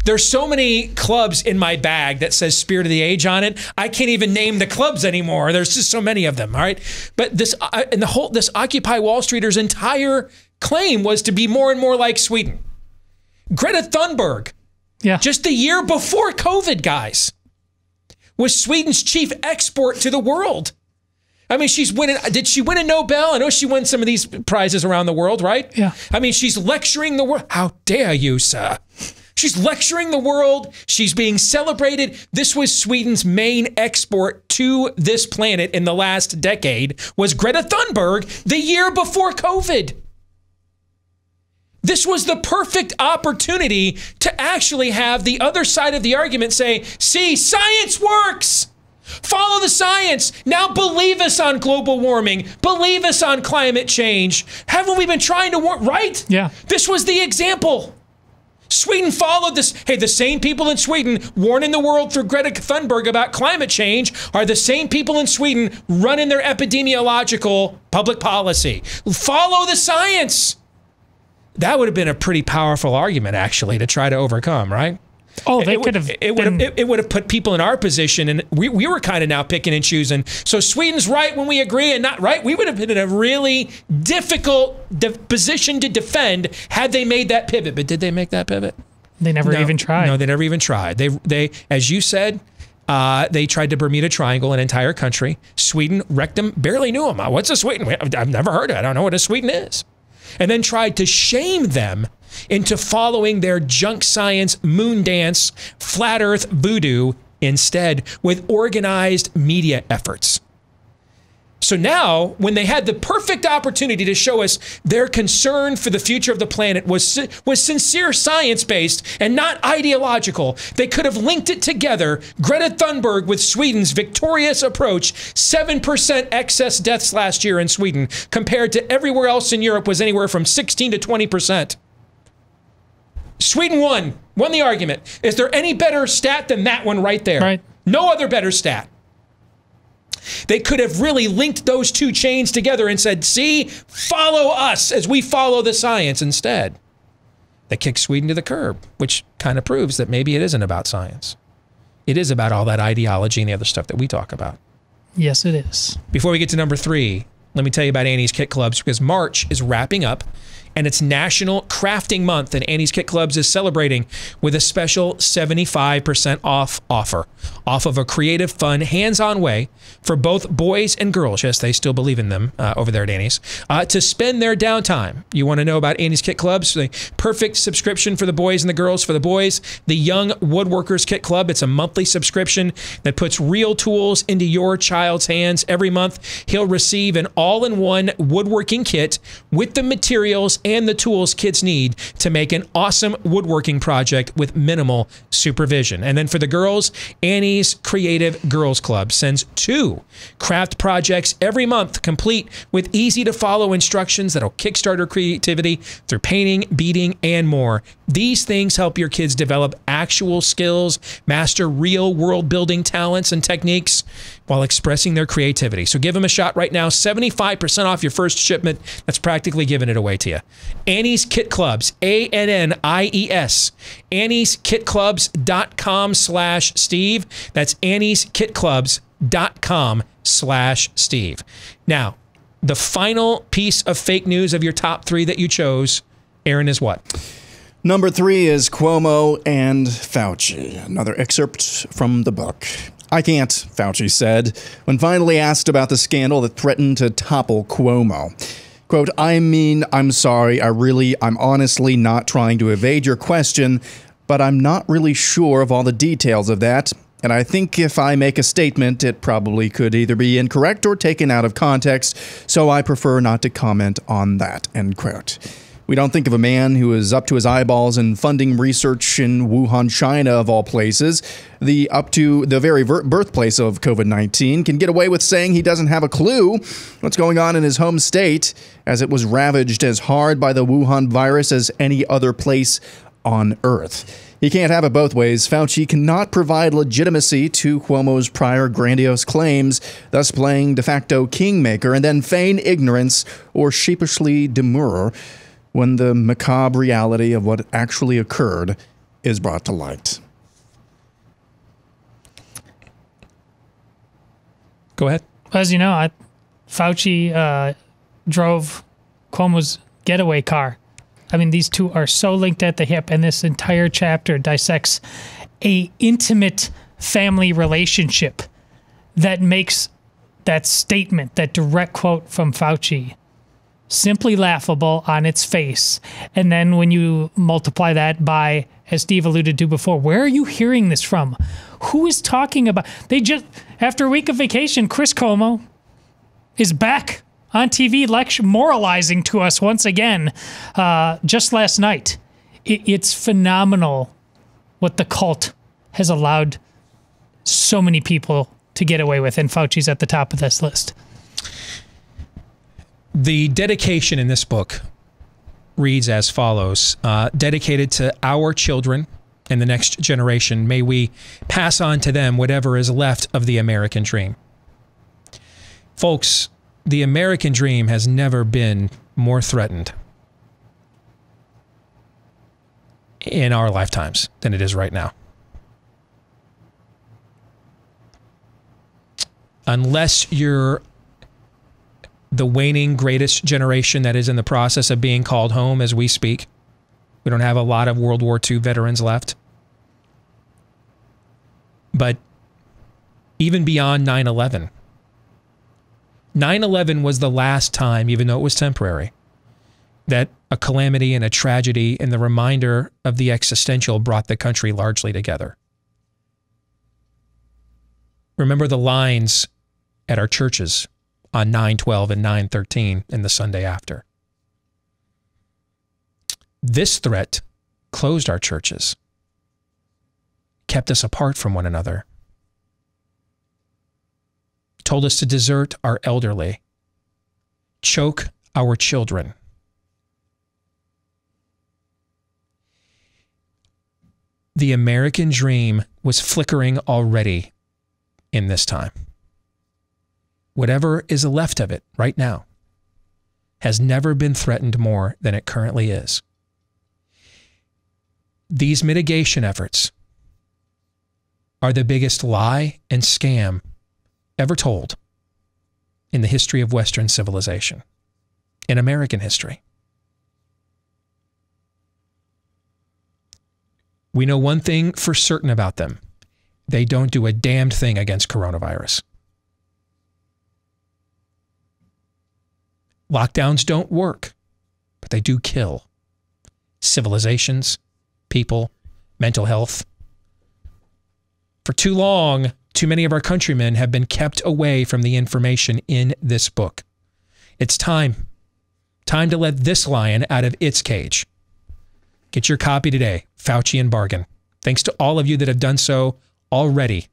There's so many clubs in my bag that says Spirit of the Age on it. I can't even name the clubs anymore. There's just so many of them, all right? But this Occupy Wall Streeters' entire claim was to be more and more like Sweden. Greta Thunberg, just the year before COVID, guys, was Sweden's chief export to the world. I mean, she's winning. Did she win a Nobel? I know she won some of these prizes around the world, right? Yeah. I mean, she's lecturing the world. How dare you, sir? She's lecturing the world. She's being celebrated. This was Sweden's main export to this planet in the last decade, was Greta Thunberg the year before COVID. This was the perfect opportunity to actually have the other side of the argument say, see, science works. Follow the science. Now believe us on global warming. Believe us on climate change. Haven't we been trying to warn, right? Yeah. This was the example. Sweden followed this. Hey, the same people in Sweden warning the world through Greta Thunberg about climate change are the same people in Sweden running their epidemiological public policy. Follow the science. That would have been a pretty powerful argument, actually, to try to overcome, right? Oh, they could have. It would have put people in our position, and we were kind of now picking and choosing. So Sweden's right when we agree and not right. We would have been in a really difficult position to defend had they made that pivot. But did they make that pivot? They never even tried. No, they never even tried. They, as you said, they tried to Bermuda Triangle an entire country. Sweden wrecked them. Barely knew them. What's a Sweden? I've never heard of it. I don't know what a Sweden is. And then tried to shame them into following their junk science, moon dance, flat earth voodoo instead with organized media efforts. So now, when they had the perfect opportunity to show us their concern for the future of the planet was sincere science-based and not ideological, they could have linked it together, Greta Thunberg with Sweden's victorious approach, 7% excess deaths last year in Sweden, compared to everywhere else in Europe was anywhere from 16 to 20%. Sweden won the argument. Is there any better stat than that one right there? Right. No other better stat. They could have really linked those two chains together and said, see, follow us as we follow the science instead. They kicked Sweden to the curb, which kind of proves that maybe it isn't about science. It is about all that ideology and the other stuff that we talk about. Yes, it is. Before we get to number 3, let me tell you about Annie's Kit Clubs, because March is wrapping up and it's National Crafting Month, and Annie's Kit Clubs is celebrating with a special 75% off offer of a creative, fun, hands-on way for both boys and girls, yes, they still believe in them over there at Annie's, to spend their downtime. You want to know about Annie's Kit Clubs? The perfect subscription for the boys and the girls. For the boys, the Young Woodworkers Kit Club. It's a monthly subscription that puts real tools into your child's hands. Every month, he'll receive an all-in-one woodworking kit with the materials and the tools kids need to make an awesome woodworking project with minimal supervision. And then for the girls, Annie's Creative Girls Club sends 2 craft projects every month, complete with easy-to-follow instructions that'll kickstart her creativity through painting, beading, and more. These things help your kids develop actual skills, master real world-building talents and techniques while expressing their creativity. So give them a shot right now. 75% off your first shipment. That's practically giving it away to you. Annie's Kit Clubs, ANNIES. AnniesKitClubs.com/Steve. That's AnniesKitClubs.com/Steve. Now, the final piece of fake news of your top 3 that you chose, Aaron, is what? Number 3 is Cuomo and Fauci. Another excerpt from the book. I can't, Fauci said, when finally asked about the scandal that threatened to topple Cuomo. Quote, I'm sorry, I'm honestly not trying to evade your question, but I'm not really sure of all the details of that. And I think if I make a statement, it probably could either be incorrect or taken out of context, so I prefer not to comment on that, end quote. We don't think of a man who is up to his eyeballs in funding research in Wuhan, China, of all places, the very birthplace of COVID-19, can get away with saying he doesn't have a clue what's going on in his home state, as it was ravaged as hard by the Wuhan virus as any other place on Earth. He can't have it both ways. Fauci cannot provide legitimacy to Cuomo's prior grandiose claims, thus playing de facto kingmaker, and then feign ignorance or sheepishly demur when the macabre reality of what actually occurred is brought to light. Go ahead. As you know, Fauci drove Cuomo's getaway car. I mean, these two are so linked at the hip, and this entire chapter dissects a intimate family relationship that makes that statement, that direct quote from Fauci, simply laughable on its face. And then when you multiply that by, as Steve alluded to before, where are you hearing this from? Who is talking about? They just, after a week of vacation, Chris Cuomo is back on TV moralizing to us once again just last night. It's phenomenal what the cult has allowed so many people to get away with, and Fauci's at the top of this list. The dedication in this book reads as follows. Dedicated to our children and the next generation, may we pass on to them whatever is left of the American dream. Folks, the American dream has never been more threatened in our lifetimes than it is right now. Unless you're the waning greatest generation that is in the process of being called home as we speak. We don't have a lot of World War II veterans left. But even beyond 9/11, 9/11 was the last time, even though it was temporary, that a calamity and a tragedy and the reminder of the existential brought the country largely together. Remember the lines at our churches on 9/12 and 9/13 and the Sunday after. This threat closed our churches, kept us apart from one another, told us to desert our elderly, choke our children. The American dream was flickering already in this time. Whatever is left of it right now has never been threatened more than it currently is. These mitigation efforts are the biggest lie and scam ever told in the history of Western civilization, in American history. We know one thing for certain about them. They don't do a damned thing against coronavirus. Lockdowns don't work, but they do kill civilizations, people, mental health. For too long, too many of our countrymen have been kept away from the information in this book. It's time. Time to let this lion out of its cage. Get your copy today, Faucian Bargain. Thanks to all of you that have done so already.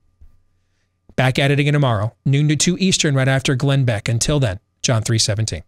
Back at it again tomorrow, noon to 2 Eastern, right after Glenn Beck. Until then, John 3:17.